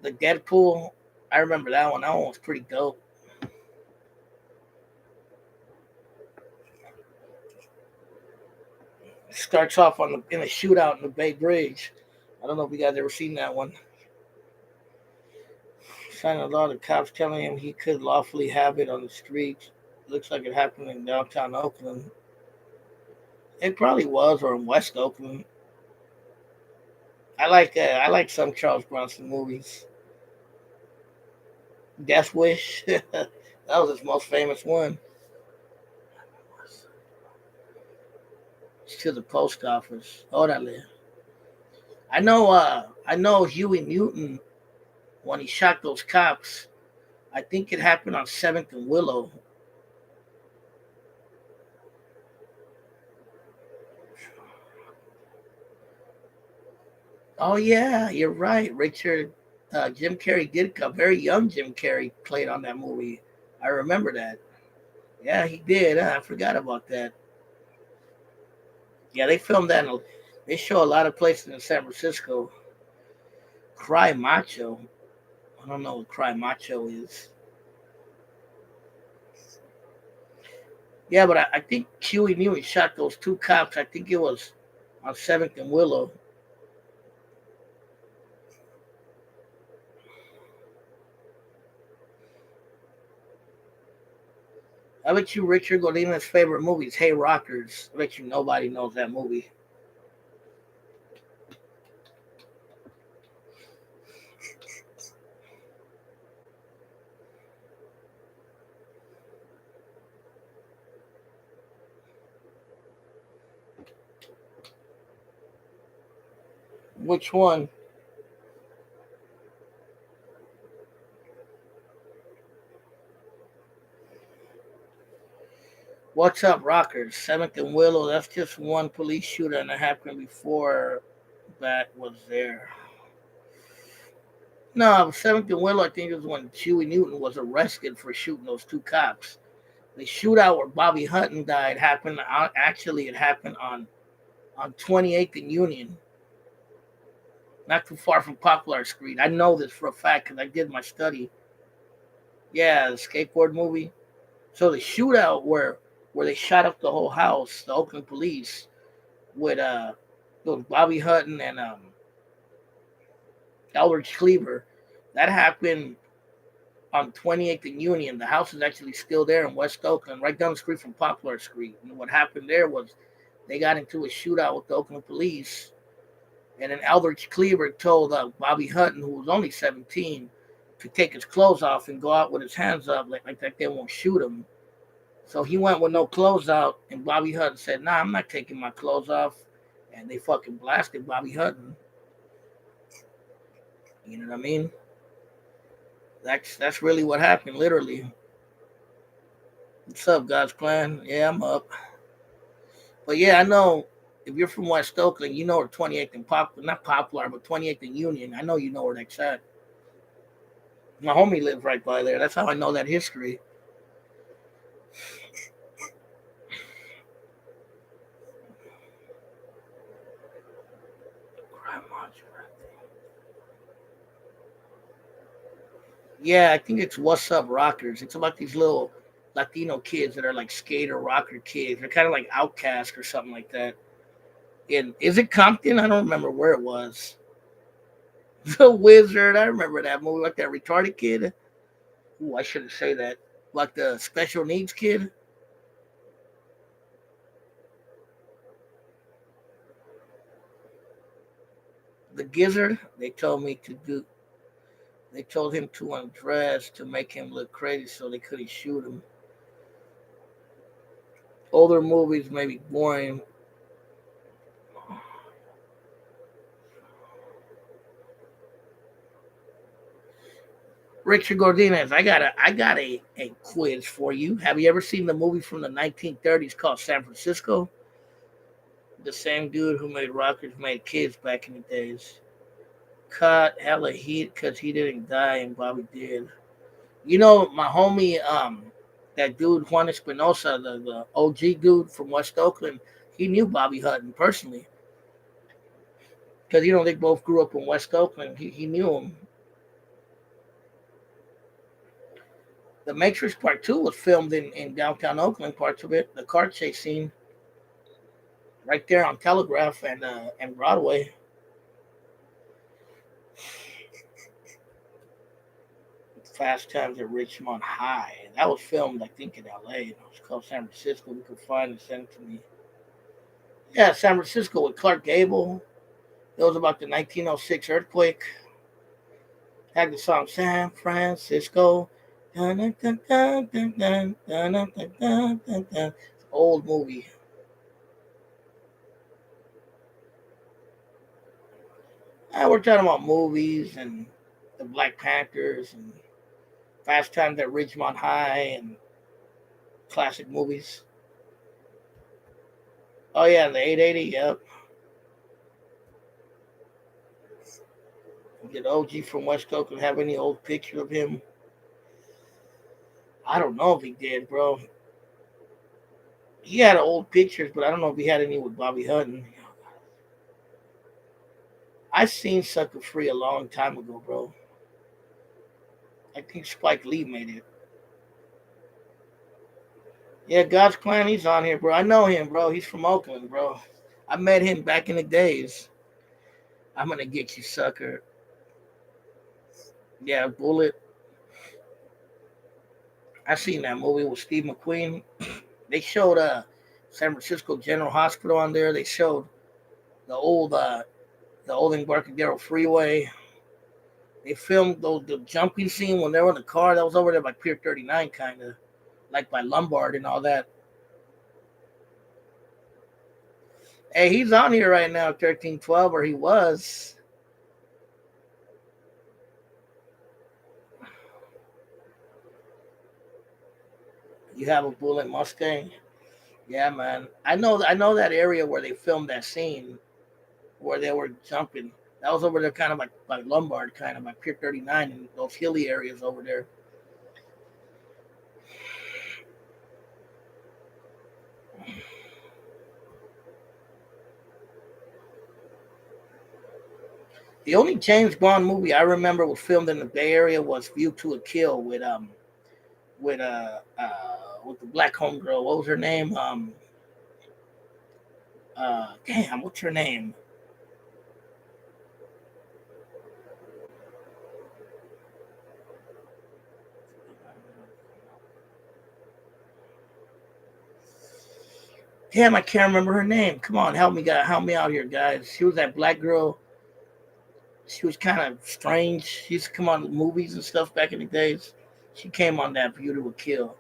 S1: The Deadpool. I remember that one. That one was pretty dope. It starts off in a shootout in the Bay Bridge. I don't know if you guys ever seen that one. Signed a law, the cops telling him he could lawfully have it on the streets. Looks like it happened in downtown Oakland. It probably was, or in West Oakland. I like some Charles Bronson movies. Death Wish, that was his most famous one. It's to the post office. Orale. I know Huey Newton when he shot those cops. I think it happened on Seventh and Willow. Oh yeah, you're right. Jim Carrey did come. Very young Jim Carrey played on that movie. I remember that. Yeah, he did. Huh? I forgot about that. Yeah, they filmed that. They show a lot of places in San Francisco. Cry Macho. I don't know what Cry Macho is. Yeah, but I think Huey Newton shot those two cops. I think it was on Seventh and Willow. I bet you Richard Godinez's favorite movie is Hey Rockers. I bet you nobody knows that movie. Which one? What's up, Rockers? Seventh and Willow. That's just one police shooter, and it happened before that was there. No, Seventh and Willow. I think it was when Huey Newton was arrested for shooting those two cops. The shootout where Bobby Hutton died happened. Actually, it happened on 28th and Union, not too far from Poplar Street. I know this for a fact because I did my study. Yeah, the skateboard movie. So the shootout where they shot up the whole house, the Oakland police, with those Bobby Hutton and Eldridge Cleaver, that happened on 28th and Union. The house is actually still there in West Oakland, right down the street from Poplar Street. And what happened there was they got into a shootout with the Oakland police, and then Eldridge Cleaver told Bobby Hutton, who was only 17, to take his clothes off and go out with his hands up like that they won't shoot him. So he went with no clothes out, and Bobby Hutton said, "Nah, I'm not taking my clothes off." And they fucking blasted Bobby Hutton. You know what I mean? That's really what happened, literally. What's up, God's Plan? Yeah, I'm up. But yeah, I know if you're from West Oakland, you know where 28th and not Poplar, but 28th and Union. I know you know where that's at. My homie lives right by there. That's how I know that history. Yeah, I think it's What's Up Rockers. It's about these little Latino kids that are like skater rocker kids. They're kind of like outcast or something like that. And is it Compton? I don't remember where it was. The Wizard. I remember that movie, like that retarded kid. Ooh, I shouldn't say that. Like the special needs kid. The Gizzard. They told him to undress to make him look crazy so they couldn't shoot him. Older movies may be boring. Richard Gordinez, I got a quiz for you. Have you ever seen the movie from the 1930s called San Francisco? The same dude who made Rockers made kids back in the days. Caught hella heat because he didn't die and Bobby did. You know, my homie, that dude Juan Espinosa, the OG dude from West Oakland, he knew Bobby Hutton personally because they both grew up in West Oakland. He knew him. The Matrix Part Two was filmed in downtown Oakland. Parts of it, the car chase scene, right there on Telegraph and Broadway. Fast Times at Richmond High. That was filmed, I think, in L.A. It was called San Francisco. We could find and send it to me. Yeah, San Francisco with Clark Gable. It was about the 1906 earthquake. Had the song San Francisco. Dun, dun, dun, dun, dun, dun, dun, dun, dun, dun, dun. Old movie. We're talking about movies and the Black Panthers and Fast Times at Ridgemont High and classic movies. Oh yeah, the 880. Yep. Did OG from West Oakland have any old picture of him? I don't know if he did, bro. He had old pictures, but I don't know if he had any with Bobby Hutton. I seen Sucker Free a long time ago, bro. I think Spike Lee made it. Yeah, God's Plan, he's on here, bro. I know him, bro. He's from Oakland, bro. I met him back in the days. I'm gonna get you, sucker. Yeah, Bullet. I seen that movie with Steve McQueen. They showed San Francisco General Hospital on there. They showed the old the old Embarcadero Freeway. They filmed the jumping scene when they were in the car. That was over there by Pier 39, kind of like by Lombard and all that. Hey, he's on here right now, 1312, or he was. You have a bullet Mustang? Yeah, man. I know that area where they filmed that scene where they were jumping. That was over there, kind of like Lombard, kind of like Pier 39 and those hilly areas over there. The only James Bond movie I remember was filmed in the Bay Area was View to a Kill with the black homegirl. What was her name? Damn, what's her name? Damn, I can't remember her name. Come on, help me out here, guys. She was that black girl. She was kind of strange. She used to come on movies and stuff back in the days. She came on that View to a Kill.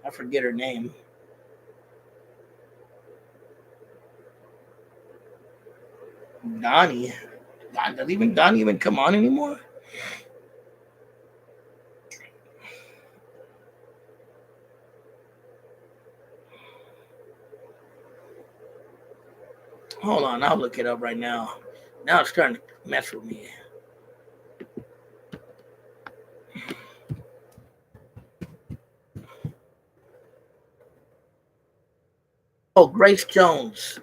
S1: I forget her name. Donnie. Does Donnie even come on anymore? Hold on, I'll look it up right now. Now it's starting to mess with me. Oh, Grace Jones.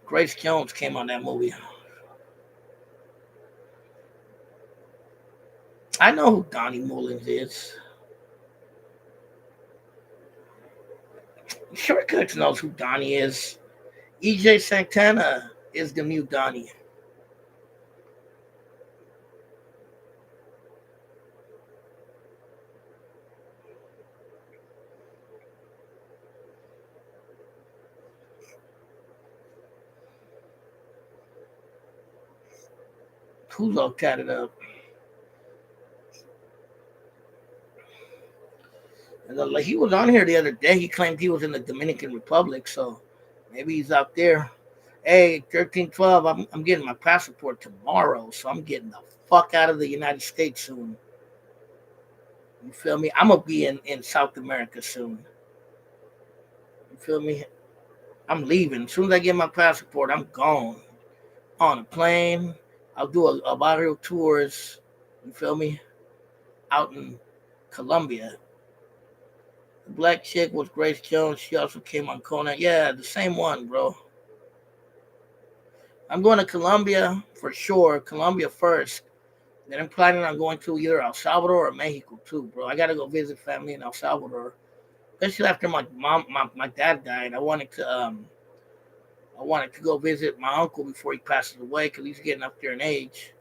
S1: Grace Jones came on that movie. I know who Donnie Mullins is. Shortcuts knows who Donnie is. EJ Santana is the new Donnie. Who's all tatted up? And like, he was on here the other day. He claimed he was in the Dominican Republic, so maybe he's out there. Hey, 1312, I'm getting my passport tomorrow, so I'm getting the fuck out of the United States soon. You feel me? I'm gonna be in South America soon. You feel me? I'm leaving. As soon as I get my passport, I'm gone. On a plane. I'll do a barrio tours. You feel me? Out in Colombia. The black chick was Grace Jones. She also came on Conan. Yeah, the same one, bro. I'm going to Colombia for sure. Colombia first. Then I'm planning on going to either El Salvador or Mexico too, bro. I gotta go visit family in El Salvador. Especially after my dad died. I wanted to go visit my uncle before he passes away because he's getting up there in age.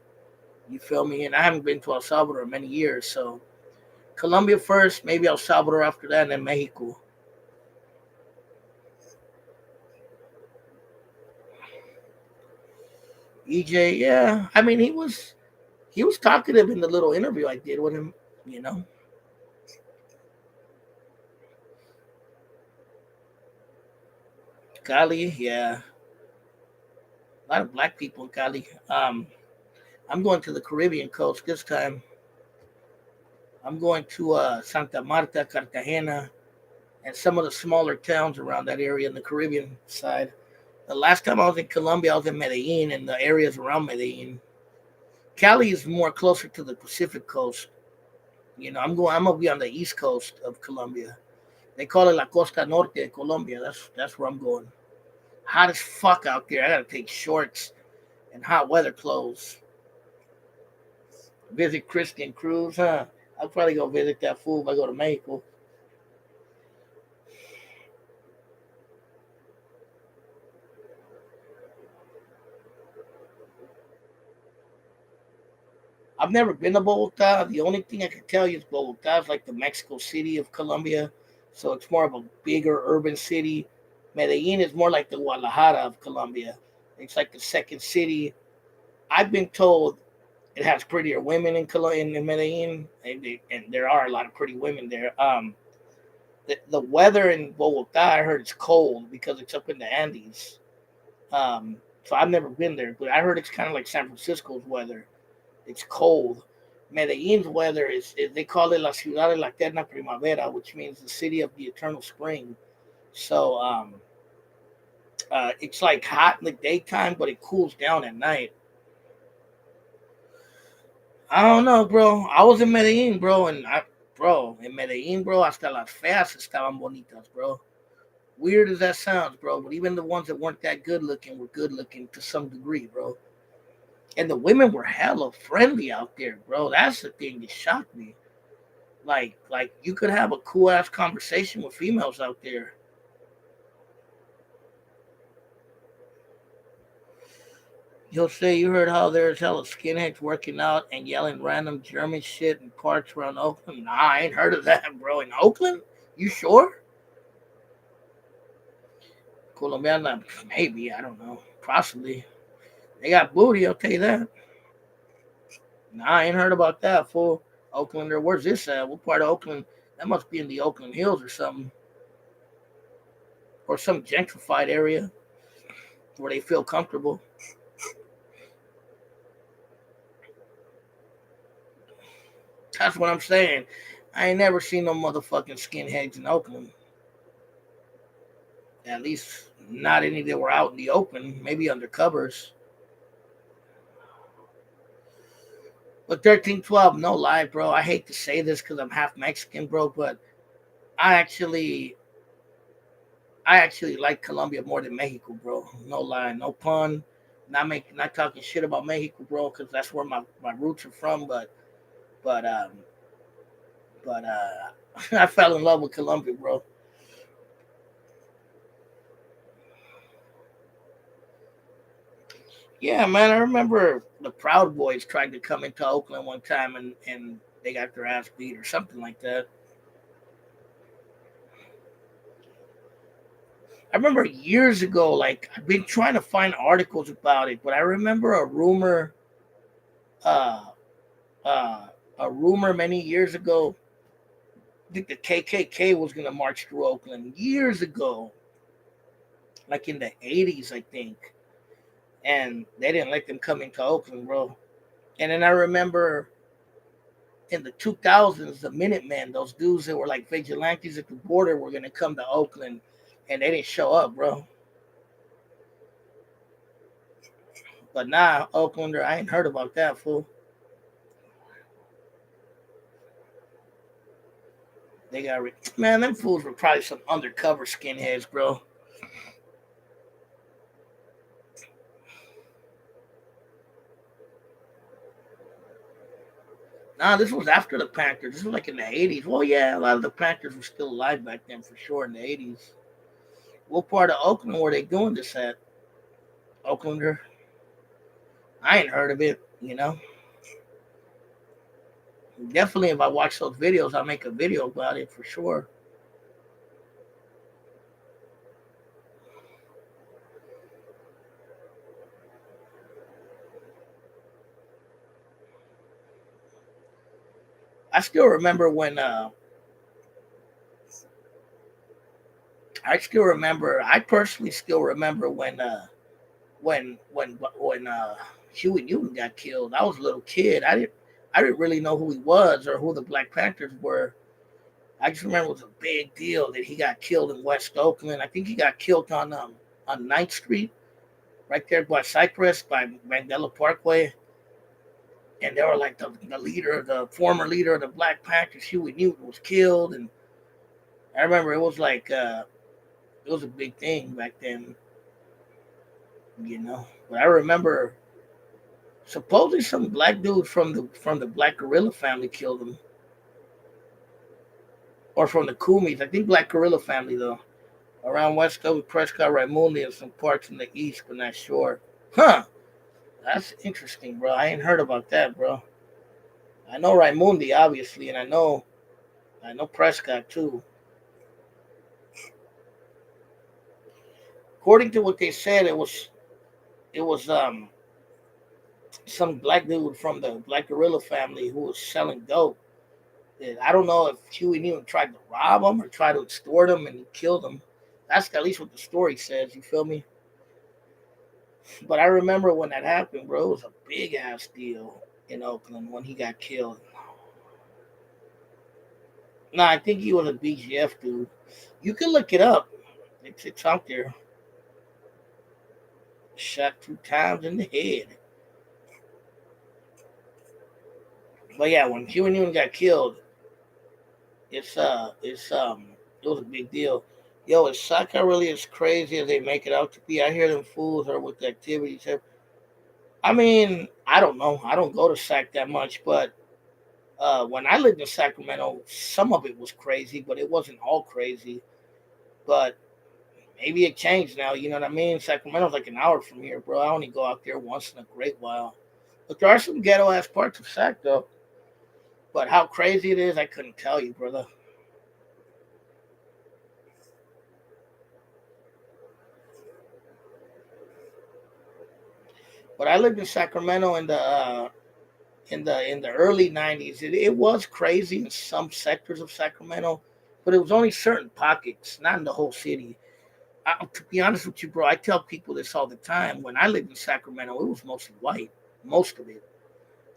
S1: You feel me? And I haven't been to El Salvador in many years, so Colombia first, maybe El Salvador after that, and then Mexico. EJ, yeah. I mean, he was talkative in the little interview I did with him. You know, Cali, yeah, a lot of black people in Cali. I'm going to the Caribbean coast this time. I'm going to Santa Marta, Cartagena, and some of the smaller towns around that area in the Caribbean side. The last time I was in Colombia, I was in Medellin and the areas around Medellin. Cali is more closer to the Pacific coast. You know, I'm gonna be on the east coast of Colombia. They call it La Costa Norte de Colombia. That's where I'm going. Hot as fuck out there. I gotta take shorts and hot weather clothes. Visit Christian Cruz, huh? I'll probably go visit that fool if I go to Mexico. I've never been to Bogota. The only thing I can tell you is Bogota is like the Mexico City of Colombia, so it's more of a bigger urban city. Medellin is more like the Guadalajara of Colombia. It's like the second city. I've been told it has prettier women in Medellin, and there are a lot of pretty women there. The weather in Bogota, I heard it's cold because it's up in the Andes. So I've never been there, but I heard it's kind of like San Francisco's weather. It's cold. Medellin's weather is they call it La Ciudad de la Eterna Primavera, which means the city of the eternal spring. So it's like hot in the daytime, but it cools down at night. I don't know, bro. I was in Medellin, bro, bro, in Medellin, bro, hasta las feas estaban bonitas, bro. Weird as that sounds, bro, but even the ones that weren't that good looking were good looking to some degree, bro. And the women were hella friendly out there, bro. That's the thing that shocked me. Like you could have a cool ass conversation with females out there. He'll say you heard how there's hella skinheads working out and yelling random German shit in parks around Oakland. Nah, I ain't heard of that, bro. In Oakland? You sure? Colombiana, maybe. I don't know. Possibly. They got booty, I'll tell you that. Nah, I ain't heard about that, fool. Oakland, or where's this at? What part of Oakland? That must be in the Oakland Hills or something. Or some gentrified area where they feel comfortable. That's what I'm saying. I ain't never seen no motherfucking skinheads in Oakland. At least not any that were out in the open, maybe under covers. But 1312, no lie, bro. I hate to say this because I'm half Mexican, bro, but I actually I actually like Colombia more than Mexico, bro. No lie, no pun. Not talking shit about Mexico, bro, because that's where my roots are from. But I fell in love with Colombia, bro. Yeah, man, I remember the Proud Boys tried to come into Oakland one time and they got their ass beat or something like that. I remember years ago, like I've been trying to find articles about it, but I remember uh, uh, a rumor many years ago. I think the KKK was gonna march through Oakland years ago, like in the '80s, I think, and they didn't let them come into Oakland, bro. And then I remember in the 2000s, the Minutemen, those dudes that were like vigilantes at the border, were gonna come to Oakland, and they didn't show up, bro. But now Oaklander, I ain't heard about that fool. Man, them fools were probably some undercover skinheads, bro. Nah, this was after the Panthers. This was like in the '80s. Well, yeah, a lot of the Panthers were still alive back then for sure in the '80s. What part of Oakland were they doing this at? Oaklander? I ain't heard of it. Definitely, if I watch those videos, I'll make a video about it for sure. I still remember when. I still remember. I personally still remember when. When Huey Newton got killed. I was a little kid. I didn't really know who he was or who the Black Panthers were. I just remember it was a big deal that he got killed in West Oakland. I think he got killed on Ninth Street, right there by Cypress, by Mandela Parkway. And they were like the former leader of the Black Panthers, Huey Newton, was killed. And I remember it was like it was a big thing back then. But I remember supposedly some black dude from the Black Gorilla family killed him, or from the Kumis. I think Black Gorilla family though. Around West Coast, Prescott, Raimundi, and some parts in the East, but not sure. Huh? That's interesting, bro. I ain't heard about that, bro. I know Raimundi obviously, and I know Prescott too. According to what they said, it was some black dude from the Black Gorilla family who was selling dope. And I don't know if Huey Newton tried to rob him or tried to extort him and he killed him. That's at least what the story says. You feel me? But I remember when that happened, bro. It was a big ass deal in Oakland when he got killed. No, I think he was a BGF dude. You can look it up. It's out there. Shot 2 times in the head. But yeah, when Huey Newton got killed, it was a big deal. Yo, is soccer really as crazy as they make it out to be? I hear them fools are with the activities. I mean, I don't know. I don't go to SAC that much, but when I lived in Sacramento, some of it was crazy, but it wasn't all crazy. But maybe it changed now. You know what I mean? Sacramento's like an hour from here, bro. I only go out there once in a great while. But there are some ghetto ass parts of Sac though. But how crazy it is, I couldn't tell you, brother. But I lived in Sacramento in the early '90s. It was crazy in some sectors of Sacramento, but it was only certain pockets, not in the whole city. To be honest with you, bro, I tell people this all the time. When I lived in Sacramento, it was mostly white, most of it.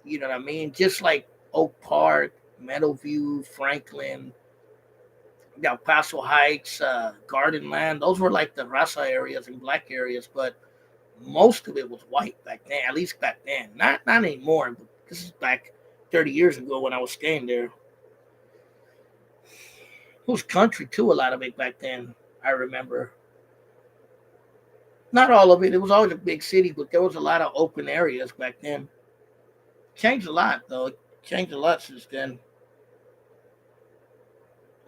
S1: You know what I mean? Just like Oak Park, Meadowview, Franklin, El Paso Heights, Garden Land. Those were like the Raza areas and black areas, but most of it was white back then. At least back then, not anymore. But this is back 30 years ago when I was staying there. It was country too. A lot of it back then. I remember. Not all of it. It was always a big city, but there was a lot of open areas back then. Changed a lot though. It changed a lot since then.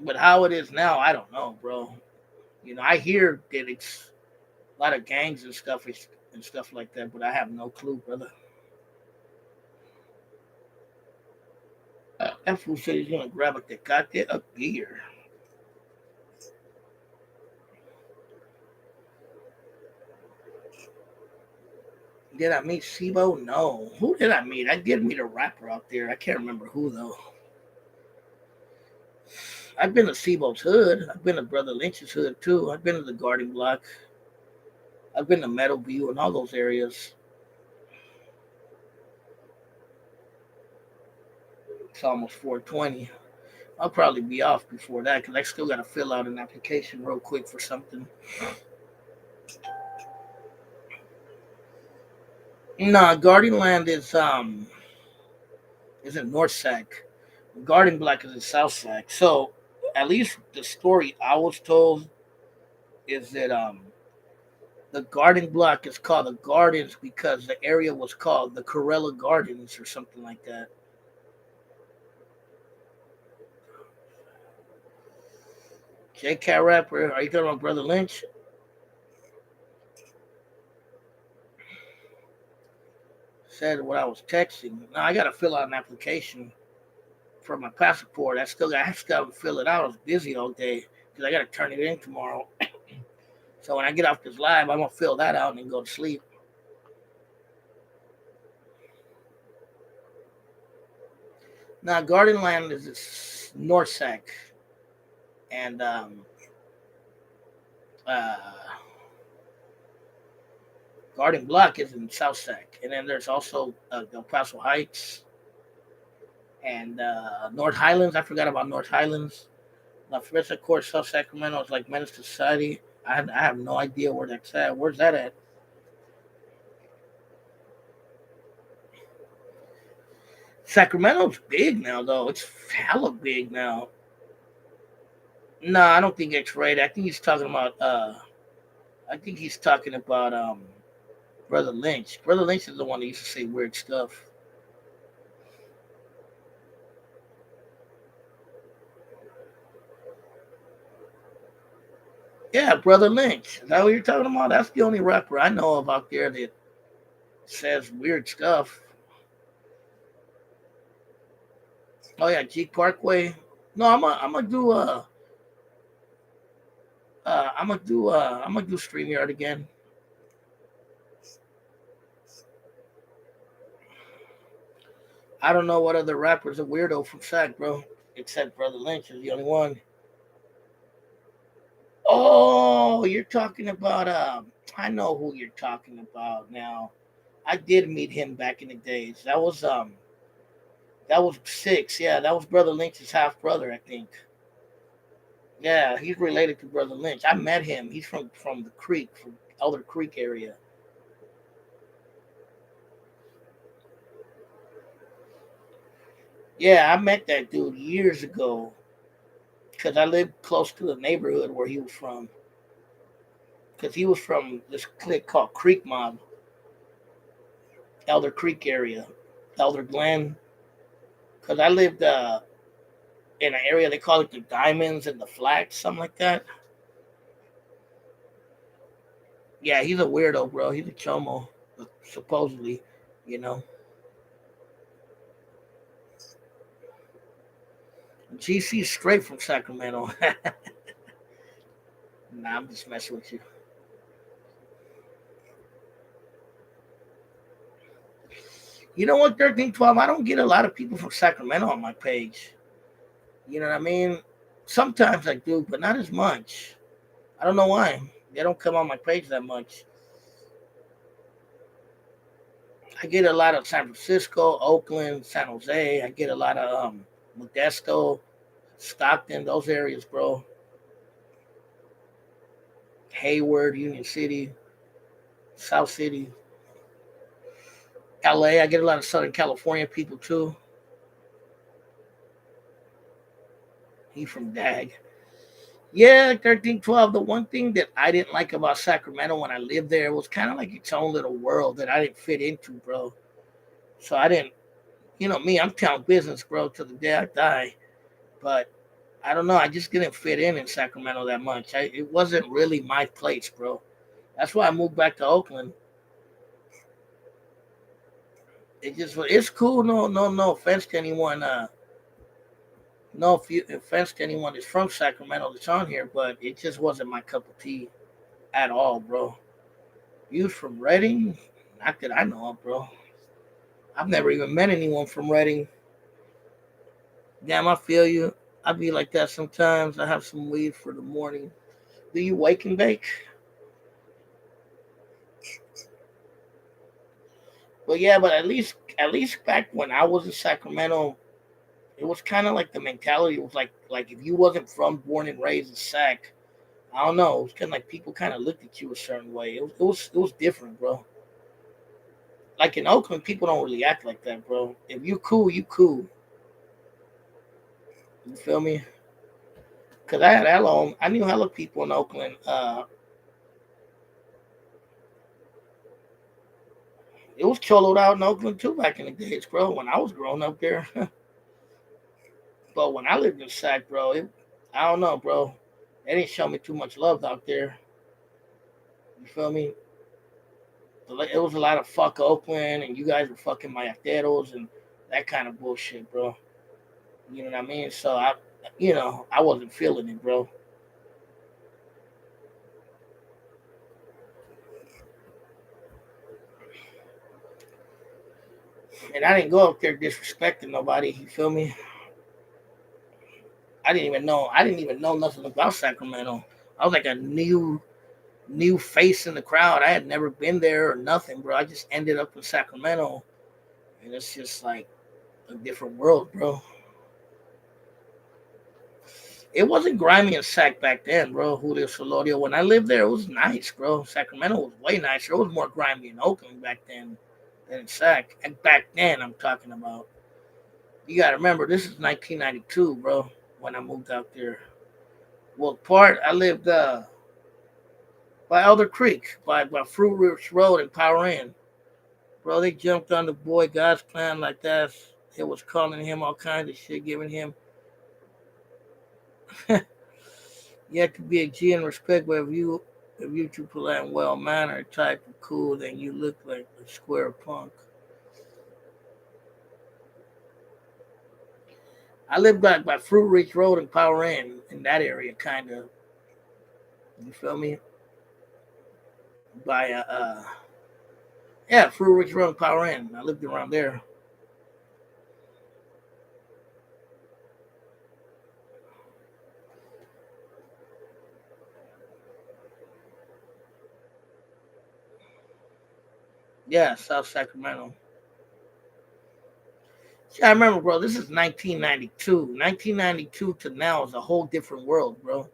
S1: But how it is now, I don't know, bro. I hear that it's a lot of gangs and stuff like that, but I have no clue, brother. That fool said he's gonna grab a tecate, a beer. Did I meet Sibo? No. Who did I meet? I did meet a rapper out there. I can't remember who though. I've been to Sibo's hood. I've been to Brother Lynch's hood too. I've been to the Garden Block. I've been to Meadowview and all those areas. It's almost 4:20. I'll probably be off before that because I still got to fill out an application real quick for something. Nah, Garden Land is in North Sac. Garden Block is in South Sac. So at least the story I was told is that the Garden Block is called the Gardens because the area was called the Corella Gardens or something like that. J Cat rapper, are you talking about Brother Lynch? Said what I was texting. Now I gotta fill out an application for my passport. I still haven't filled it out. I was busy all day because I gotta turn it in tomorrow. So when I get off this live, I'm gonna fill that out and then go to sleep. Now Garden Land is North Sac, and uh, Garden Block is in South Sac, and then there's also El Paso Heights and North Highlands. I forgot about North Highlands. La Fiesta Court, South Sacramento is like Menace to Society. I have no idea where that's at. Where's that at? Sacramento's big now, though. It's hella big now. No, I don't think X rated. I think he's talking about. I think he's talking about Brother Lynch. Brother Lynch is the one that used to say weird stuff. Yeah, Brother Lynch. Is that what you're talking about? That's the only rapper I know of out there that says weird stuff. Oh yeah, G Parkway. No, I'm gonna do I'm gonna do StreamYard again. I don't know what other rappers are weirdo from Sac, bro. Except Brother Lynch is the only one. Oh, you're talking about I know who you're talking about now. I did meet him back in the days. That was Six. Yeah, that was Brother Lynch's half brother, I think. Yeah, he's related to Brother Lynch. I met him. He's from the Creek, from Elder Creek area. Yeah, I met that dude years ago because I lived close to the neighborhood where he was from. Because he was from this clique called Creek Mob, Elder Creek area, Elder Glen. Because I lived in an area they call it the Diamonds and the Flats, something like that. Yeah, he's a weirdo, bro. He's a chomo, supposedly, you know. GC's straight from Sacramento. Nah, I'm just messing with you. You know what, 1312? I don't get a lot of people from Sacramento on my page. You know what I mean? Sometimes I do, but not as much. I don't know why. They don't come on my page that much. I get a lot of San Francisco, Oakland, San Jose. I get a lot of Modesto, Stockton, those areas, bro. Hayward, Union City, South City, LA. I get a lot of Southern California people too. He from Dag. Yeah, 1312. The one thing that I didn't like about Sacramento when I lived there was kind of like its own little world that I didn't fit into, bro. So I didn't, me, I'm town business, bro, till the day I die. But I don't know. I just didn't fit in Sacramento that much. It wasn't really my place, bro. That's why I moved back to Oakland. It's cool. No offense to anyone. Offense to anyone that's from Sacramento that's on here, but it just wasn't my cup of tea at all, bro. You from Reading? Not that I know of, bro. I've never even met anyone from Reading. Damn, I feel you. I be like that sometimes. I have some weed for the morning. Do you wake and bake? But yeah, but at least back when I was in Sacramento, it was kind of like the mentality was like if you wasn't from born and raised in Sac, I don't know. It was kind of like people kind of looked at you a certain way. It was different, bro. Like in Oakland, people don't really act like that, bro. If you cool, you cool. You feel me? Cause I knew hella people in Oakland. It was choloed out in Oakland too back in the days, bro. When I was growing up there, but when I lived in Sac, bro, I don't know, bro. They didn't show me too much love out there. You feel me? It was a lot of fuck Oakland, and you guys were fucking my materos and that kind of bullshit, bro. You know what I mean? So I wasn't feeling it, bro. And I didn't go up there disrespecting nobody. You feel me? I didn't even know nothing about Sacramento. I was like a new face in the crowd. I had never been there or nothing, bro. I just ended up in Sacramento, and it's just like a different world, bro. It wasn't grimy and Sac back then, bro. Julio Solorio. When I lived there, it was nice, bro. Sacramento was way nicer. It was more grimy in Oakland back then than in Sac. And back then, I'm talking about. You gotta remember, this is 1992, bro. When I moved out there. Well, I lived by Elder Creek, by Fruit Ridge Road and Power Inn. Bro, they jumped on the boy God's plan like that. It was calling him all kinds of shit, giving him. You have to be a G and respect, but if you too polite and well mannered type of cool, then you look like a square punk. I live by Fruit Ridge Road and Power Inn in that area, kind of. You feel me? By yeah, Fruit Ridge Road and Power Inn. I lived around there. Yeah, South Sacramento. See, I remember, bro. This is 1992. 1992 to now is a whole different world, bro.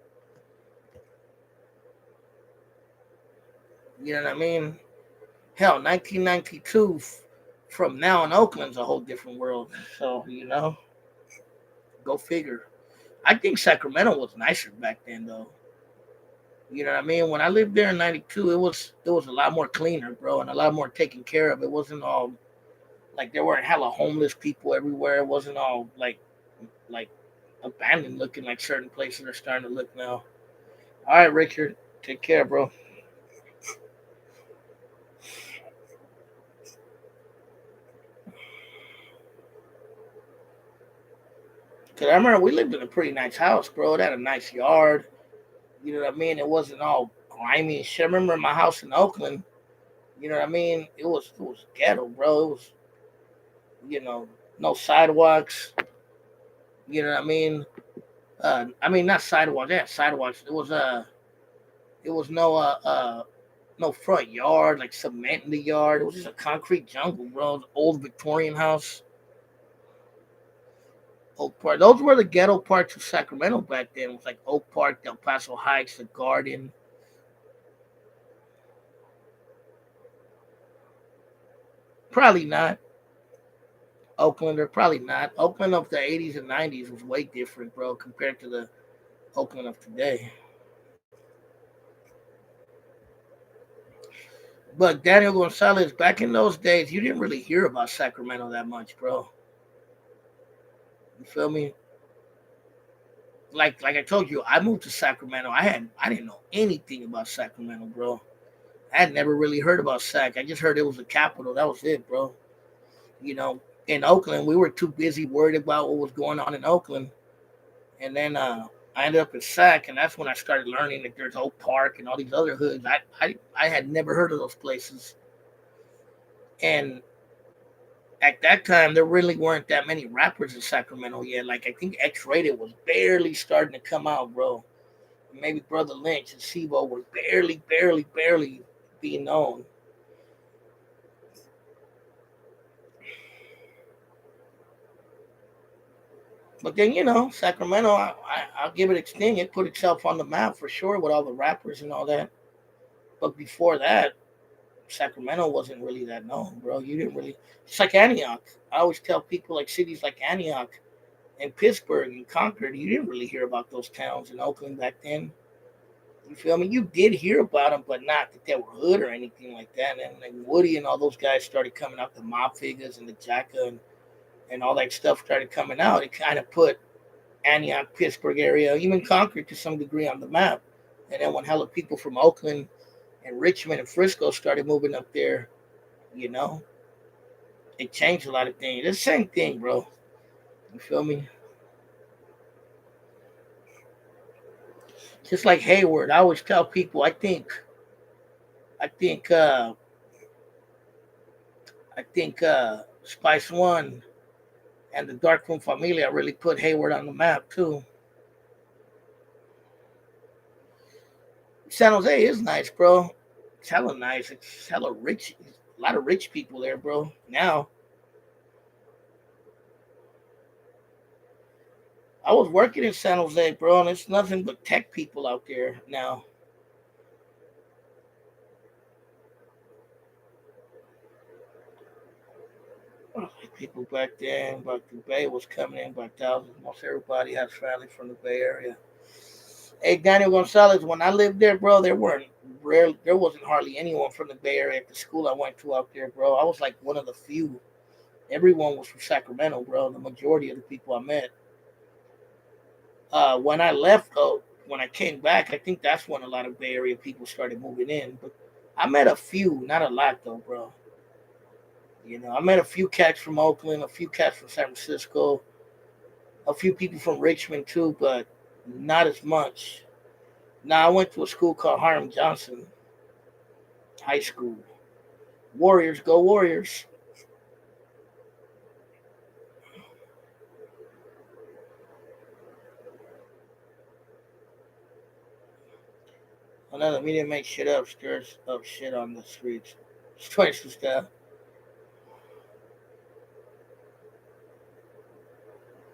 S1: You know what I mean? Hell, 1992 from now in Oakland's a whole different world. So go figure. I think Sacramento was nicer back then, though. You know what I mean? When I lived there in '92, it was a lot more cleaner, bro, and a lot more taken care of. It wasn't all like there weren't hella homeless people everywhere. It wasn't all like abandoned looking like certain places are starting to look now. All right, Richard, take care, bro. Cause I remember we lived in a pretty nice house, bro. It had a nice yard. You know what I mean? It wasn't all grimy and shit. I remember my house in Oakland. You know what I mean? It was ghetto, bro. It was no sidewalks. You know what I mean not sidewalks. Yeah, sidewalks. It was no front yard like cement in the yard. It was just a concrete jungle, bro. It was old Victorian house. Oak Park. Those were the ghetto parts of Sacramento back then. It was like Oak Park, Del Paso Heights, the Garden. Probably not. Oakland, or probably not. Oakland of the 80s and 90s was way different, bro, compared to the Oakland of today. But Daniel Gonzalez, back in those days, you didn't really hear about Sacramento that much, bro. You feel me? Like I told you, I moved to Sacramento. I didn't know anything about Sacramento, bro. I had never really heard about Sac. I just heard it was the capital. That was it, bro. You know, in Oakland, we were too busy worried about what was going on in Oakland. And then I ended up in Sac, and that's when I started learning that there's Oak Park and all these other hoods. I had never heard of those places. And at that time, there really weren't that many rappers in Sacramento yet. Like, I think X Rated was barely starting to come out, bro. Maybe Brother Lynch and Sibo were barely being known. But then, Sacramento, I'll give it its thing. It put itself on the map for sure with all the rappers and all that. But before that, Sacramento wasn't really that known, bro. You didn't really. It's like Antioch. I always tell people like cities like Antioch and Pittsburgh and Concord, you didn't really hear about those towns in Oakland back then. You feel me? You did hear about them, but not that they were hood or anything like that. And like Woody and all those guys started coming out, the mob figures and the Jacka and all that stuff started coming out. It kind of put Antioch, Pittsburgh area, even Concord to some degree on the map. And then when hella people from Oakland and Richmond and Frisco started moving up there, you know, it changed a lot of things. It's the same thing, bro. You feel me? Just like Hayward, I always tell people, I think, Spice One and the Darkroom Familia really put Hayward on the map too. San Jose is nice, bro. It's hella nice. It's hella rich. A lot of rich people there, bro. Now, I was working in San Jose, bro, and it's nothing but tech people out there now. People back then, but the Bay was coming in by thousands. Most everybody has family from the Bay Area. Hey, Daniel Gonzalez, when I lived there, bro, there wasn't hardly anyone from the Bay Area at the school I went to out there, bro. I was like one of the few. Everyone was from Sacramento, bro. The majority of the people I met. When I left, though, when I came back, I think that's when a lot of Bay Area people started moving in. But I met a few, not a lot though, bro. I met a few cats from Oakland, a few cats from San Francisco, a few people from Richmond too, but not as much. Now I went to a school called Hiram Johnson High School. Warriors, go Warriors! Another media make shit up, stirs up shit on the streets. Twice was the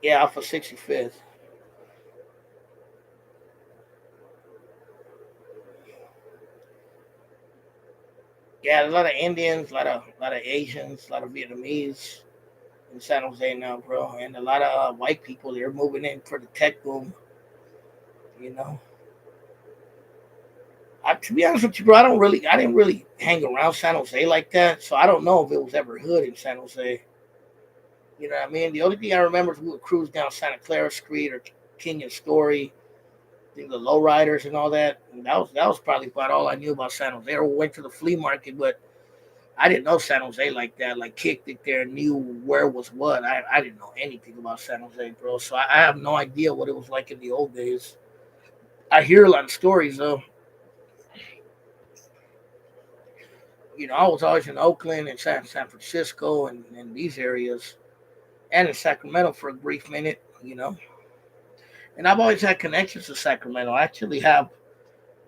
S1: yeah, off of 65th. Yeah, a lot of Indians, a lot of Asians, a lot of Vietnamese in San Jose now, bro, and a lot of white people. They're moving in for the tech boom. You know, to be honest with you, bro, I didn't really hang around San Jose like that, so I don't know if it was ever hood in San Jose. You know what I mean? The only thing I remember is we would cruise down Santa Clara Street or Kenyon Story, the lowriders and all that. And that was probably about all I knew about San Jose. Or went to the flea market, but I didn't know San Jose like that. Like kicked it there, knew where was what. I didn't know anything about San Jose, bro. So I have no idea what it was like in the old days. I hear a lot of stories though. You know, I was always in Oakland and San Francisco and these areas, and in Sacramento for a brief minute. You know, and I've always had connections to Sacramento. I actually have.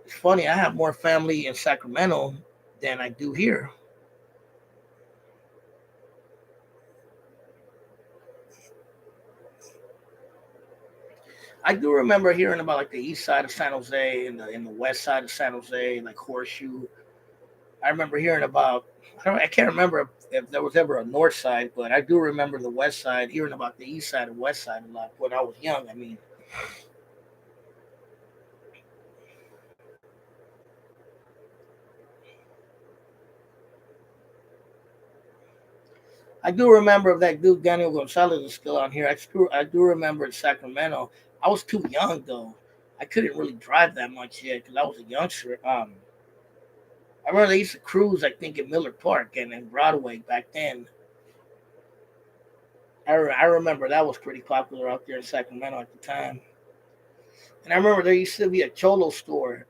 S1: It's funny. I have more family in Sacramento than I do here. I do remember hearing about like the east side of San Jose and the west side of San Jose, like Horseshoe. I remember hearing about. I can't remember if there was ever a north side, but I do remember the west side. Hearing about the east side and west side a lot when I was young. I mean, I do remember if that dude Daniel Gonzalez is still on here. I do remember in Sacramento. I was too young though. I couldn't really drive that much yet because I was a youngster. I remember they used to cruise, I think, in Miller Park and in Broadway back then. I remember that was pretty popular out there in Sacramento at the time. And I remember there used to be a Cholo store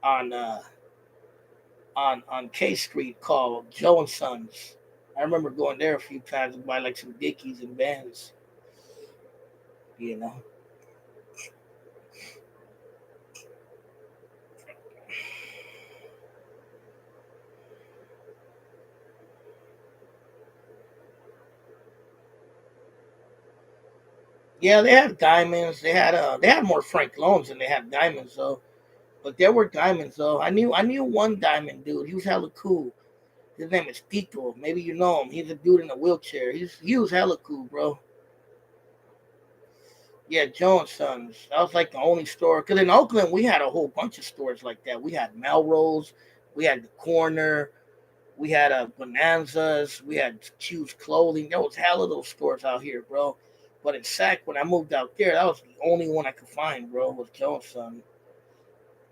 S1: on on K Street called Joe and Sons. I remember going there a few times to buy like some Dickies and Vans. You know. Yeah, they had diamonds. They had more Frank Loans than they had diamonds though. But there were diamonds though. I knew one diamond dude. He was hella cool. His name is Tito. Maybe you know him. He's a dude in a wheelchair. He was hella cool, bro. Yeah, Jones Sons. That was like the only store. Because in Oakland, we had a whole bunch of stores like that. We had Melrose, we had the Corner, we had Bonanzas, we had Q's Clothing. There was hell of those stores out here, bro. But in Sac, when I moved out there, that was the only one I could find, bro. Was Jones Son.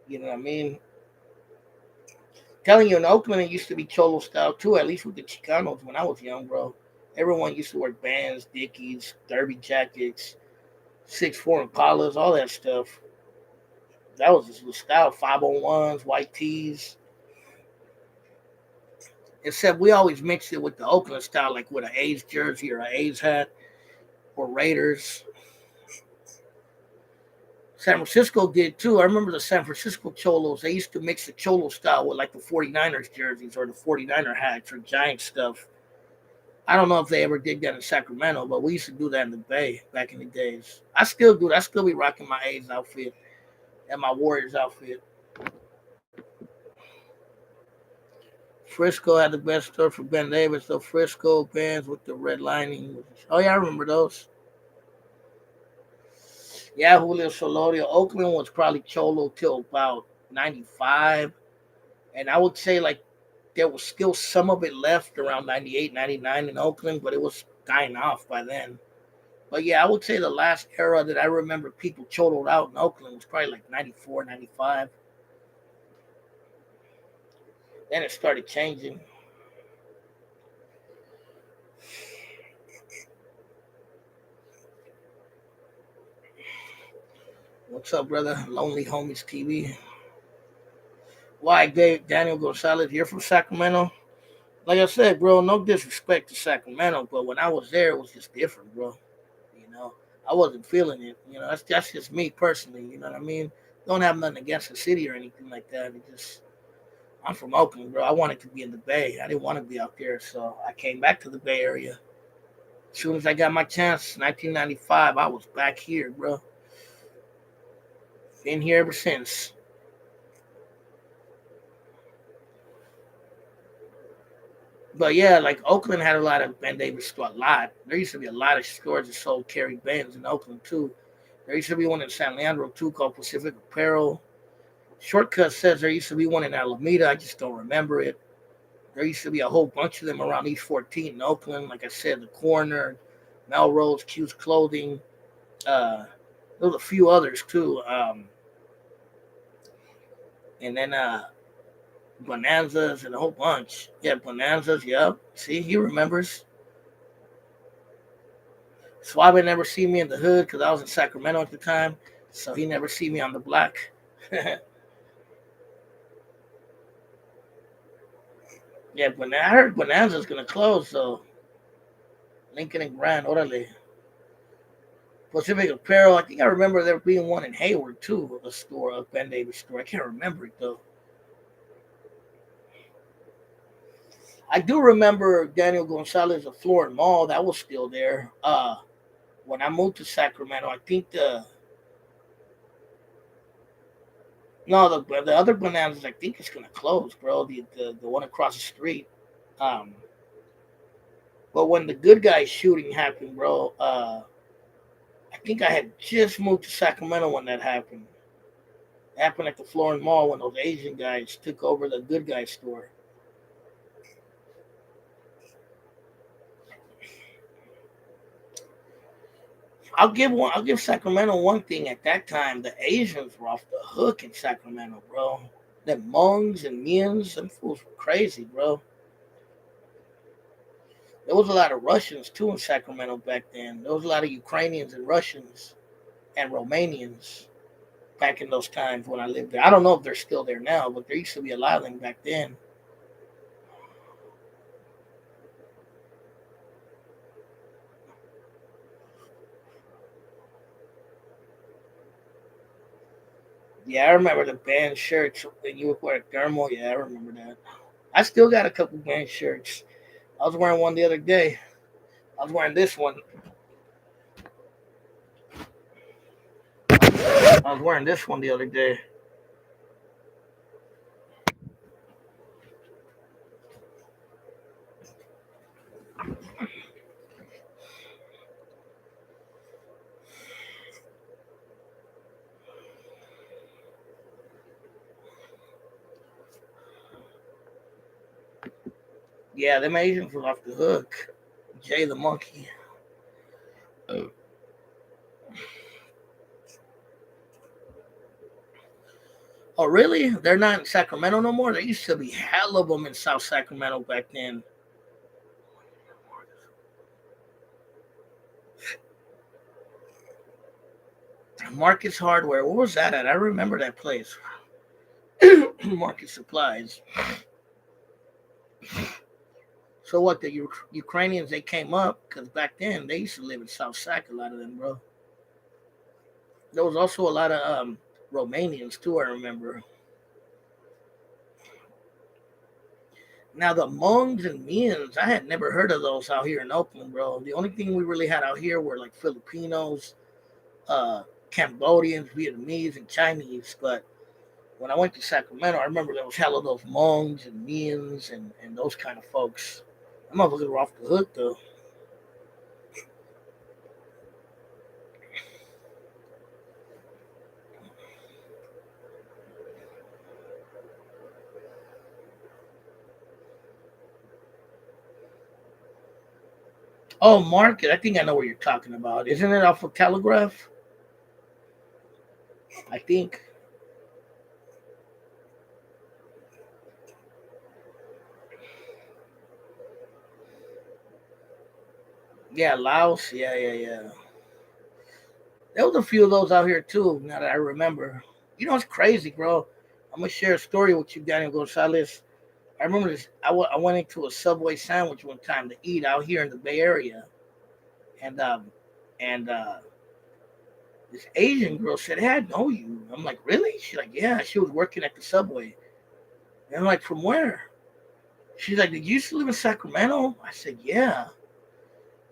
S1: You know what I mean? Telling you, in Oakland, it used to be Cholo style too. At least with the Chicanos when I was young, bro. Everyone used to wear Bands, Dickies, Derby jackets, 6'4" Impalas, all that stuff. That was just the style. 501s, white tees. Except we always mixed it with the Oakland style, like with an A's jersey or an A's hat or Raiders. San Francisco did too. I remember the San Francisco Cholos. They used to mix the Cholo style with like the 49ers jerseys or the 49er hats or Giant stuff. I don't know if they ever did that in Sacramento, but we used to do that in the Bay back in the days. I still do. I still be rocking my A's outfit and my Warriors outfit. Frisco had the best store for Ben Davis. The Frisco bands with the red lining. Oh yeah, I remember those. Yeah, Julio Solorio. Oakland was probably Cholo till about 95. And I would say like there was still some of it left around 98, 99 in Oakland, but it was dying off by then. But yeah, I would say the last era that I remember people choloed out in Oakland was probably like 94, 95. Then it started changing. What's up, brother? Lonely Homies TV. Why, Daniel Gonzalez? You're from Sacramento? Like I said, bro, no disrespect to Sacramento, but when I was there, it was just different, bro. You know, I wasn't feeling it. You know, that's just me personally. You know what I mean? Don't have nothing against the city or anything like that. It just I'm from Oakland, bro. I wanted to be in the Bay. I didn't want to be out there, so I came back to the Bay Area. As soon as I got my chance, 1995, I was back here, bro. Been here ever since. But yeah, like Oakland had a lot of Ben Davis stores. A lot. There used to be a lot of stores that sold Carrey Benz in Oakland too. There used to be one in San Leandro too called Pacific Apparel. Shortcut says there used to be one in Alameda. I just don't remember it. There used to be a whole bunch of them around East 14 in Oakland. Like I said, the Corner, Melrose, Q's Clothing. Uh, there was a few others too. And then Bonanzas and a whole bunch. Yeah, Bonanzas. Yep. See, he remembers. Suave never see me in the hood because I was in Sacramento at the time, so he never see me on the block. Yeah, but I heard Bonanza's gonna close, so Lincoln and Grand, orale. Pacific Apparel, I think I remember there being one in Hayward too, a store, a Ben Davis store. I can't remember it though. I do remember Daniel Gonzalez, the Florida Mall, that was still there. When I moved to Sacramento, I think the no the other Bonanza's I think it's gonna close, bro. The one across the street. Um, but when the good guy shooting happened, bro, I think I had just moved to Sacramento when that happened. It happened at the Florida Mall when those Asian guys took over the good guy store. I'll give Sacramento one thing. At that time, the Asians were off the hook in Sacramento, bro. The Hmongs and Mians, them fools were crazy, bro. There was a lot of Russians too in Sacramento back then. There was a lot of Ukrainians and Russians and Romanians back in those times when I lived there. I don't know if they're still there now, but there used to be a lot of them back then. Yeah, I remember the band shirts that you would wear thermal. Yeah, I remember that. I still got a couple band shirts. I was wearing one the other day. I was wearing this one. I was wearing this one the other day. Yeah, them Asians were off the hook. Jay the Monkey. Oh, really? They're not in Sacramento no more? There used to be hell of them in South Sacramento back then. Marcus Hardware. What was that at? I remember that place. Market Supplies. So what? The Ukrainians they came up because back then they used to live in South Sac. A lot of them, bro. There was also a lot of Romanians too. I remember. Now the Hmongs and Mians, I had never heard of those out here in Oakland, bro. The only thing we really had out here were like Filipinos, uh, Cambodians, Vietnamese, and Chinese. But when I went to Sacramento, I remember there was hell of those Hmongs and Mians and those kind of folks. I'm motherfuckers were off the hook though. Oh, Market. I think I know what you're talking about. Isn't it off of Telegraph? I think. Yeah, Laos. Yeah, yeah, yeah. There was a few of those out here too. Now that I remember. You know, it's crazy, bro. I'm gonna share a story with you, Daniel Gonzalez. I remember this. I went into a Subway sandwich one time to eat out here in the Bay Area, and and this Asian girl said, "Hey, I know you." I'm like, "Really?" She's like, "Yeah." She was working at the Subway, And I'm like, from where? She's like, did you used to live in Sacramento? I said, yeah.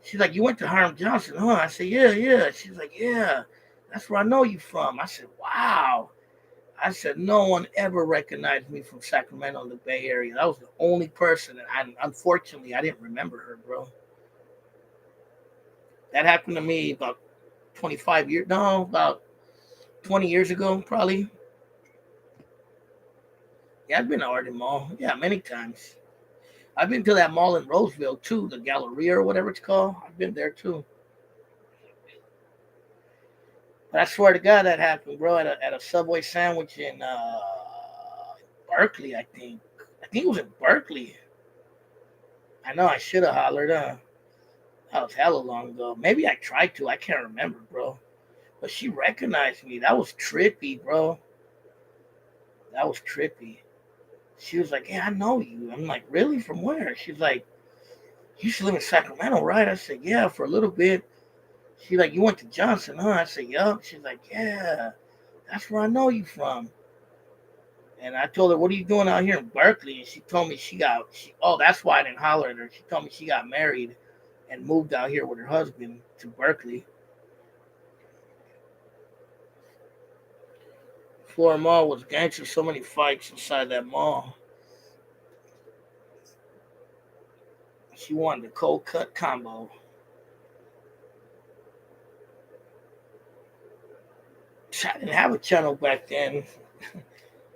S1: She's like, you went to Hiram Johnson, huh? I said, yeah, yeah. She's like, yeah, that's where I know you from. I said, wow. I said, no one ever recognized me from Sacramento in the Bay Area. That was the only person. And unfortunately, I didn't remember her, bro. That happened to me about 25 years, no, about 20 years ago, probably. Yeah, I've been to Arden Mall. Yeah, many times. I've been to that mall in Roseville, too, the Galleria or whatever it's called. I've been there, too. But I swear to God, that happened, bro, at a Subway sandwich in Berkeley, I think. I think it was in Berkeley. I know I should have hollered, huh? That was hella long ago. Maybe I tried to. I can't remember, bro. But she recognized me. That was trippy, bro. That was trippy. She was like, yeah, I know you. I'm like, really? From where? She's like, you used to live in Sacramento, right? I said, yeah, for a little bit. She's like, you went to Johnson, huh? I said, yup. She's like, yeah, that's where I know you from. And I told her, what are you doing out here in Berkeley? And she told me oh, that's why I didn't holler at her. She told me she got married and moved out here with her husband to Berkeley. Florida Mall was gangster. So many fights inside that mall. She wanted the cold cut combo. I didn't have a channel back then.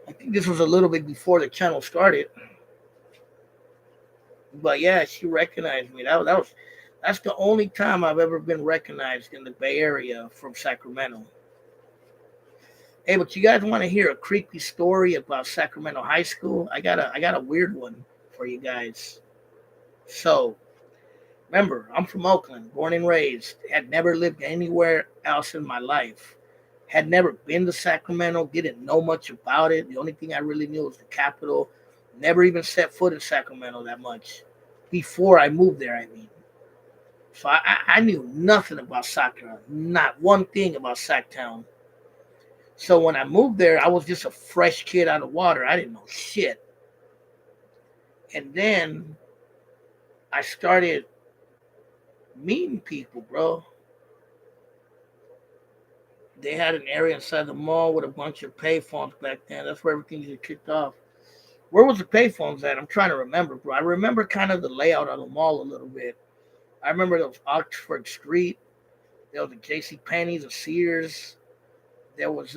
S1: I think this was a little bit before the channel started. But yeah, she recognized me. That's the only time I've ever been recognized in the Bay Area from Sacramento. Hey, but you guys want to hear a creepy story about Sacramento High School? I got a weird one for you guys. So remember, I'm from Oakland, born and raised. Had never lived anywhere else in my life. Had never been to Sacramento. Didn't know much about it. The only thing I really knew was the capital. Never even set foot in Sacramento that much before I moved there. I mean, so I knew nothing about Sacramento, not one thing about Sacktown. So when I moved there, I was just a fresh kid out of water. I didn't know shit. And then I started meeting people, bro. They had an area inside the mall with a bunch of payphones back then. That's where everything just kicked off. Where was the payphones at? I'm trying to remember, bro. I remember kind of the layout of the mall a little bit. I remember there was Oxford Street. There was a J.C. Penney's, a Sears. There was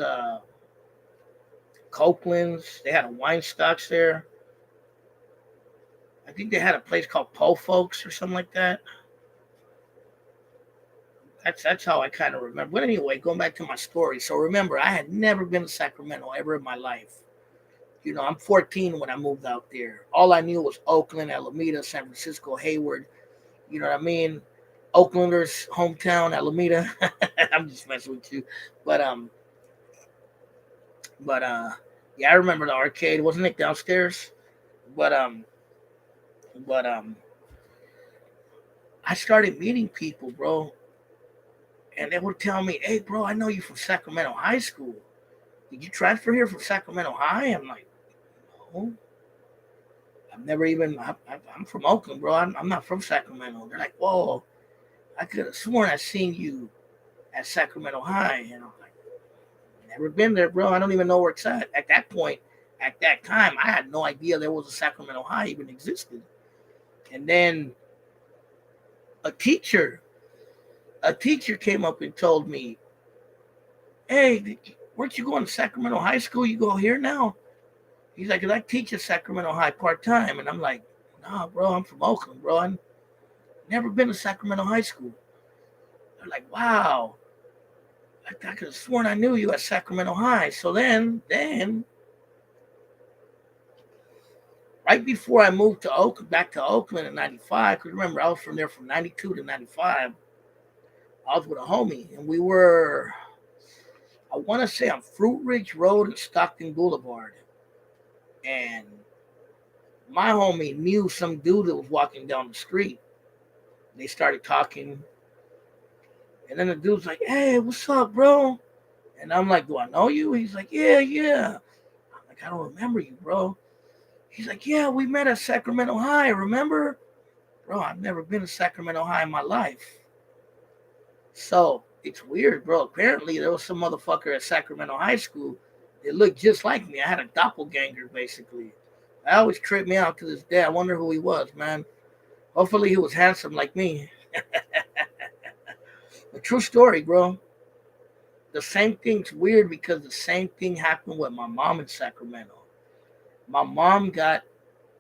S1: Copeland's. They had a wine stocks there. I think they had a place called Po Folks or something like that. That's how I kind of remember. But anyway, going back to my story. So remember, I had never been to Sacramento ever in my life. You know, I'm 14 when I moved out there. All I knew was Oakland, Alameda, San Francisco, Hayward. You know what I mean? Oaklanders, hometown, Alameda. I'm just messing with you. But but yeah, I remember the arcade. Wasn't it downstairs? But but I started meeting people, bro, and they would tell me, "Hey, bro, I know you from Sacramento High School. Did you transfer here from Sacramento High?" I'm like, "No, I've never even. I'm from Oakland, bro. I'm not from Sacramento." They're like, "Whoa, I could have sworn I seen you at Sacramento High," and I'm like, "Never been there, bro. I don't even know where it's at." At that point, at that time, I had no idea there was a Sacramento High even existed. And then a teacher, a teacher came up and told me, "Hey, weren't you going to Sacramento High School? You go here now?" He's like, "'Cause I teach at Sacramento High part time," and I'm like, "Nah, bro, I'm from Oakland, bro. I've never been to Sacramento High School." They're like, "Wow, I could have sworn I knew you at Sacramento High." So then right before I moved to Oakland, back to Oakland in '95, because remember I was from there from '92 to '95. I was with a homie, and we were, I want to say, on Fruit Ridge Road and Stockton Boulevard, and my homie knew some dude that was walking down the street. They started talking, and then the dude's like, "Hey, what's up, bro?" And I'm like, "Do I know you?" He's like, "Yeah, yeah." I'm like, "I don't remember you, bro." He's like, yeah, we met at Sacramento High, remember? Bro, I've never been to Sacramento High in my life. So it's weird, bro. Apparently, there was some motherfucker at Sacramento High School that looked just like me. I had a doppelganger, basically. I always trip me out to this day. I wonder who he was, man. Hopefully, he was handsome like me. A true story, bro. The same thing's weird because the same thing happened with my mom in Sacramento. My mom got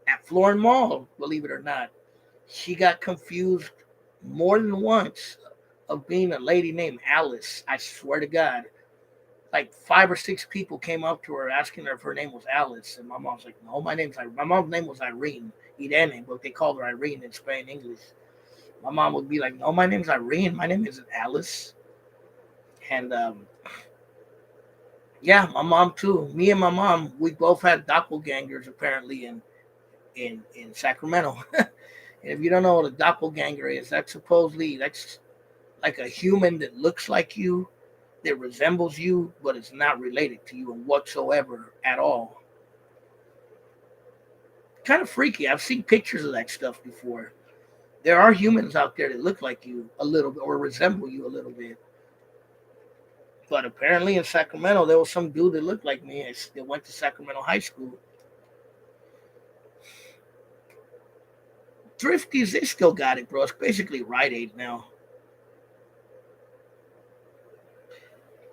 S1: at Florin Mall, believe it or not. She got confused more than once of being a lady named Alice. I swear to God. Like 5 or 6 people came up to her asking her if her name was Alice. And my mom's like, no, my mom's name was Irene. Irene, but they called her Irene in Spain English. My mom would be like, no, my name's Irene. My name isn't Alice. And yeah, my mom too. Me and my mom, we both had doppelgangers apparently in Sacramento. And if you don't know what a doppelganger is, that's like a human that looks like you, that resembles you, but is not related to you whatsoever at all. Kind of freaky. I've seen pictures of that stuff before. There are humans out there that look like you a little bit or resemble you a little bit. But apparently in Sacramento, there was some dude that looked like me that went to Sacramento High School. Thrifties, they still got it, bro. It's basically Rite Aid now.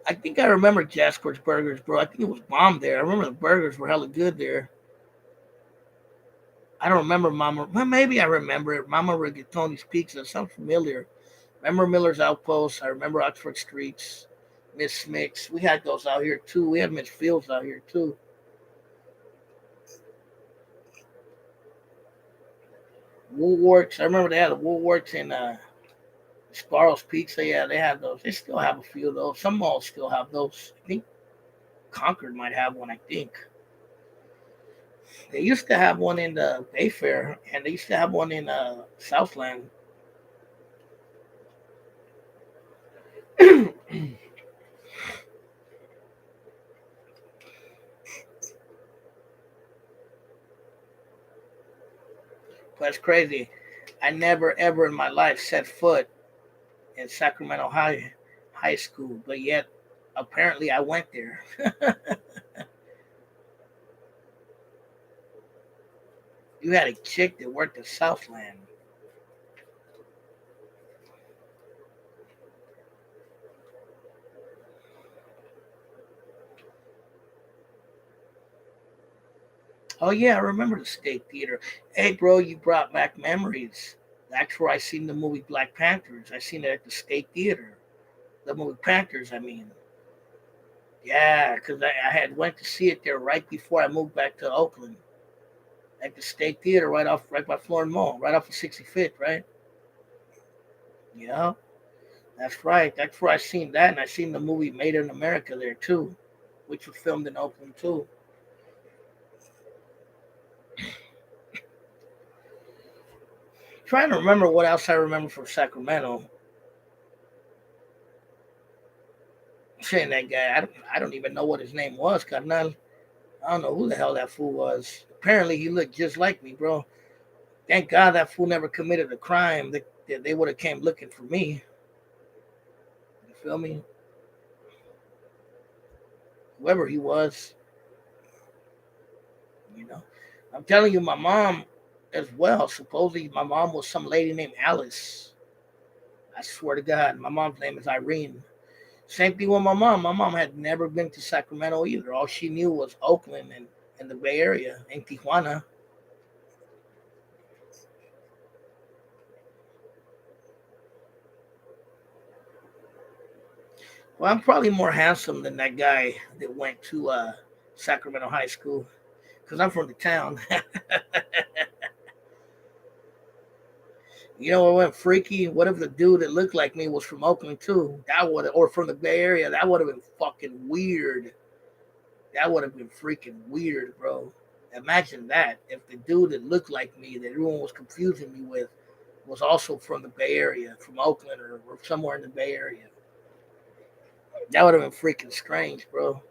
S1: I think I remember Jasper's Burgers, bro. I think it was bomb there. I remember the burgers were hella good there. I don't remember Mama. Well, maybe I remember it. Mama Rigatoni's Pizza. Sounds familiar. Remember Miller's Outpost. I remember Oxford Streets. Miss Smith's. We had those out here too. We had Miss Fields out here too. Woolworths. I remember they had a Woolworths in Sparrow's Pizza. Yeah, they had those. They still have a few of those. Some malls still have those. I think Concord might have one. I think. They used to have one in the Bayfair, and they used to have one in Southland. That's crazy. I never ever in my life set foot in Sacramento High School, but yet apparently I went there. You had a chick that worked at Southland. Oh yeah, I remember the State Theater. Hey bro, you brought back memories. That's where I seen the movie Black Panthers. I seen it at the State Theater. The movie Panthers, I mean. Yeah, because I had went to see it there right before I moved back to Oakland. At the State Theater right by Florin Mall, right off of 65th, right? Yeah, that's right. That's where I seen that, and I seen the movie Made in America there too, which was filmed in Oakland too. Trying to remember what else I remember from Sacramento. Saying that guy, I don't even know what his name was. I don't know who the hell that fool was. Apparently, he looked just like me, bro. Thank God that fool never committed a crime. That they would have came looking for me. You feel me? Whoever he was, you know. I'm telling you, my mom as well. Supposedly, my mom was some lady named Alice. I swear to God, my mom's name is Irene. Same thing with my mom. My mom had never been to Sacramento either. All she knew was Oakland and the Bay Area and Tijuana. Well, I'm probably more handsome than that guy that went to Sacramento High School because I'm from the town. You know what went freaky? What if the dude that looked like me was from Oakland too? That would, or from the Bay Area. That would have been fucking weird. That would have been freaking weird, bro. Imagine that if the dude that looked like me that everyone was confusing me with was also from the Bay Area, from Oakland or somewhere in the Bay Area. That would have been freaking strange, bro.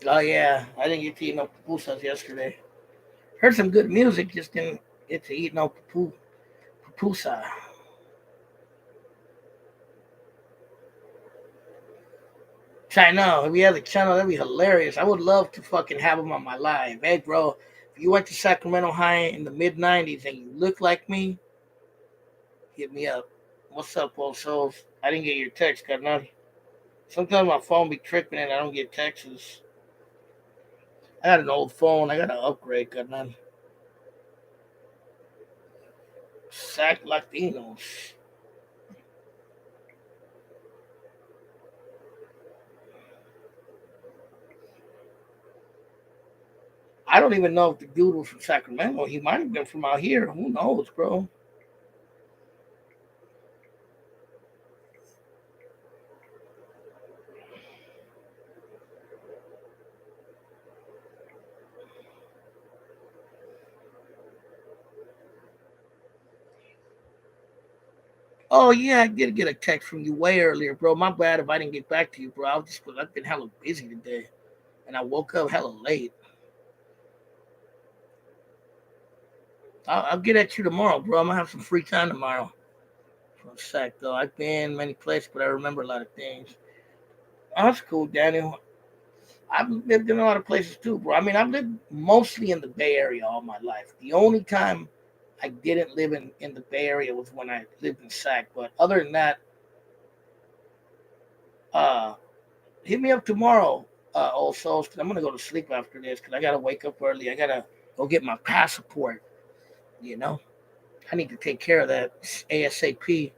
S1: Oh yeah, I didn't get to eat no pupusas yesterday. Heard some good music, just didn't get to eat no pupusa. China, if we had the channel, that'd be hilarious. I would love to fucking have him on my live. Hey, bro, if you went to Sacramento High in the mid '90s and you look like me, hit me up. What's up, old souls? I didn't get your text, got nothing. Sometimes my phone be tripping and I don't get texts. I got an old phone. I got to upgrade, got nothing. Sac Latinos. I don't even know if the dude was from Sacramento. He might have been from out here. Who knows, bro? Oh yeah, I did get a text from you way earlier, bro. My bad if I didn't get back to you, bro. I've been hella busy today, and I woke up hella late. I'll get at you tomorrow, bro. I'm gonna have some free time tomorrow. For a sec, though. I've been many places, but I remember a lot of things. Oh, that's cool, Daniel. I've lived in a lot of places too, bro. I mean, I've lived mostly in the Bay Area all my life. The only time I didn't live in the Bay Area was when I lived in Sac. But other than that, uh, hit me up tomorrow, also, because I'm gonna go to sleep after this because I gotta wake up early. I gotta go get my passport. You know, I need to take care of that ASAP.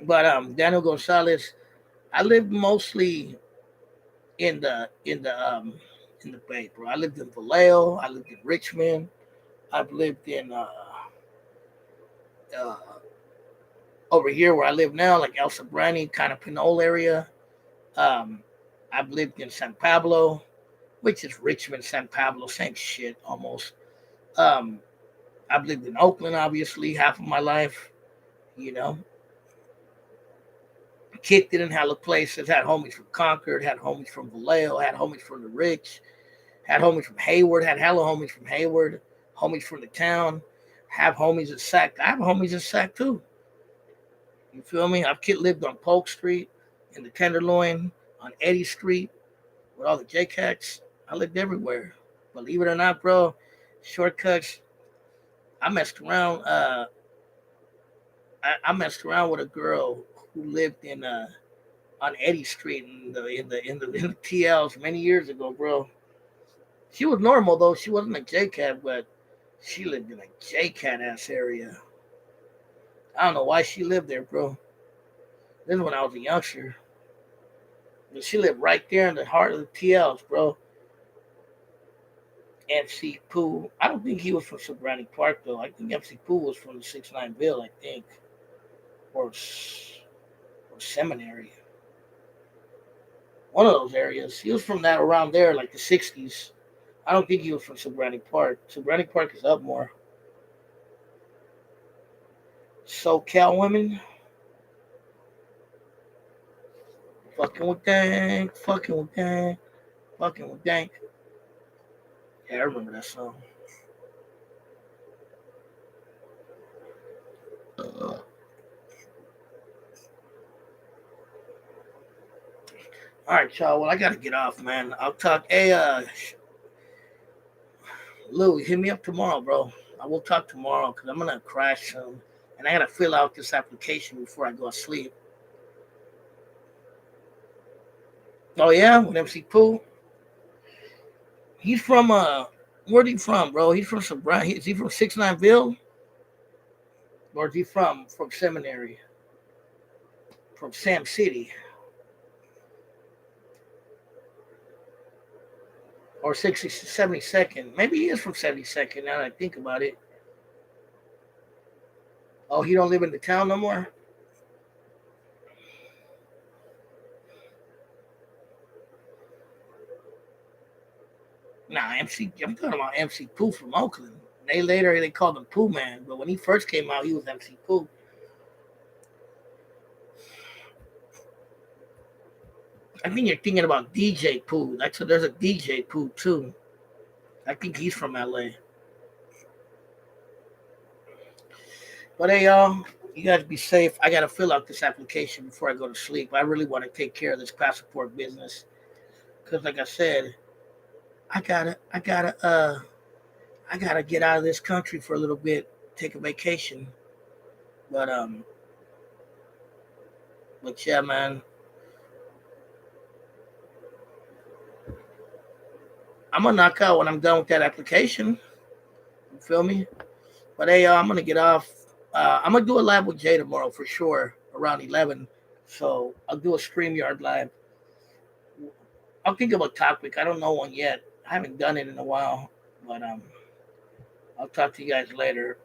S1: But Daniel Gonzalez, I lived mostly in the Bay, bro. I lived in Vallejo. I lived in Richmond. I've lived in uh, over here where I live now, like El Sobrani, kind of Pinole area. Um, I've lived in San Pablo, which is Richmond, San Pablo, same shit almost. Um, I've lived in Oakland, obviously, half of my life. You know, kicked it in hella places. Had homies from Concord, had homies from Vallejo, had homies from the Rich, had homies from Hayward, had hella homies from Hayward, homies from the town. Have homies in Sac. I have homies in Sac too. You feel me? I've lived on Polk Street, in the Tenderloin, on Eddy Street, with all the J-Cats. I lived everywhere. Believe it or not, bro, shortcuts. I messed around. I messed around with a girl who lived in on Eddy Street in the TLs many years ago, bro. She was normal though. She wasn't a J-Cat, but she lived in a J-Cat ass area. I don't know why she lived there, bro. This is when I was a youngster. But she lived right there in the heart of the TLs, bro. MC Pooh. I don't think he was from Sobrani Park though. I think MC Pooh was from the 6 9 Bill, I think, or or Seminary. One of those areas. He was from that around there, like the '60s. I don't think he was from Sobrani Park. Sobrani Park is up more. SoCal women, fucking with Dank, fucking with Dank, fucking with Dank. Yeah, I remember that song. All right, y'all. Well, I gotta get off, man. I'll talk. Hey, Lou, hit me up tomorrow, bro. I will talk tomorrow because I'm gonna crash soon, and I gotta fill out this application before I go to sleep. Oh yeah, with MC Pooh. He's from where's he from, bro? He's from Is he from 6 9 Bill, or is he from Seminary, from Sam City, or 72nd? Maybe he is from 72nd. Now that I think about it. Oh, he don't live in the town no more. Nah, MC. I'm talking about MC Pooh from Oakland. They called him Pooh Man, but when he first came out, he was MC Pooh. I think you're thinking about DJ Pooh. There's a DJ Pooh too. I think he's from LA. But hey, y'all, you guys be safe. I gotta fill out this application before I go to sleep. I really want to take care of this passport business because, like I said, I gotta get out of this country for a little bit, take a vacation. But but yeah, man, I'm gonna knock out when I'm done with that application. You feel me? But hey, I'm gonna get off. I'm gonna do a live with Jay tomorrow for sure around 11. So I'll do a StreamYard live. I'll think of a topic. I don't know one yet. I haven't done it in a while. But I'll talk to you guys later.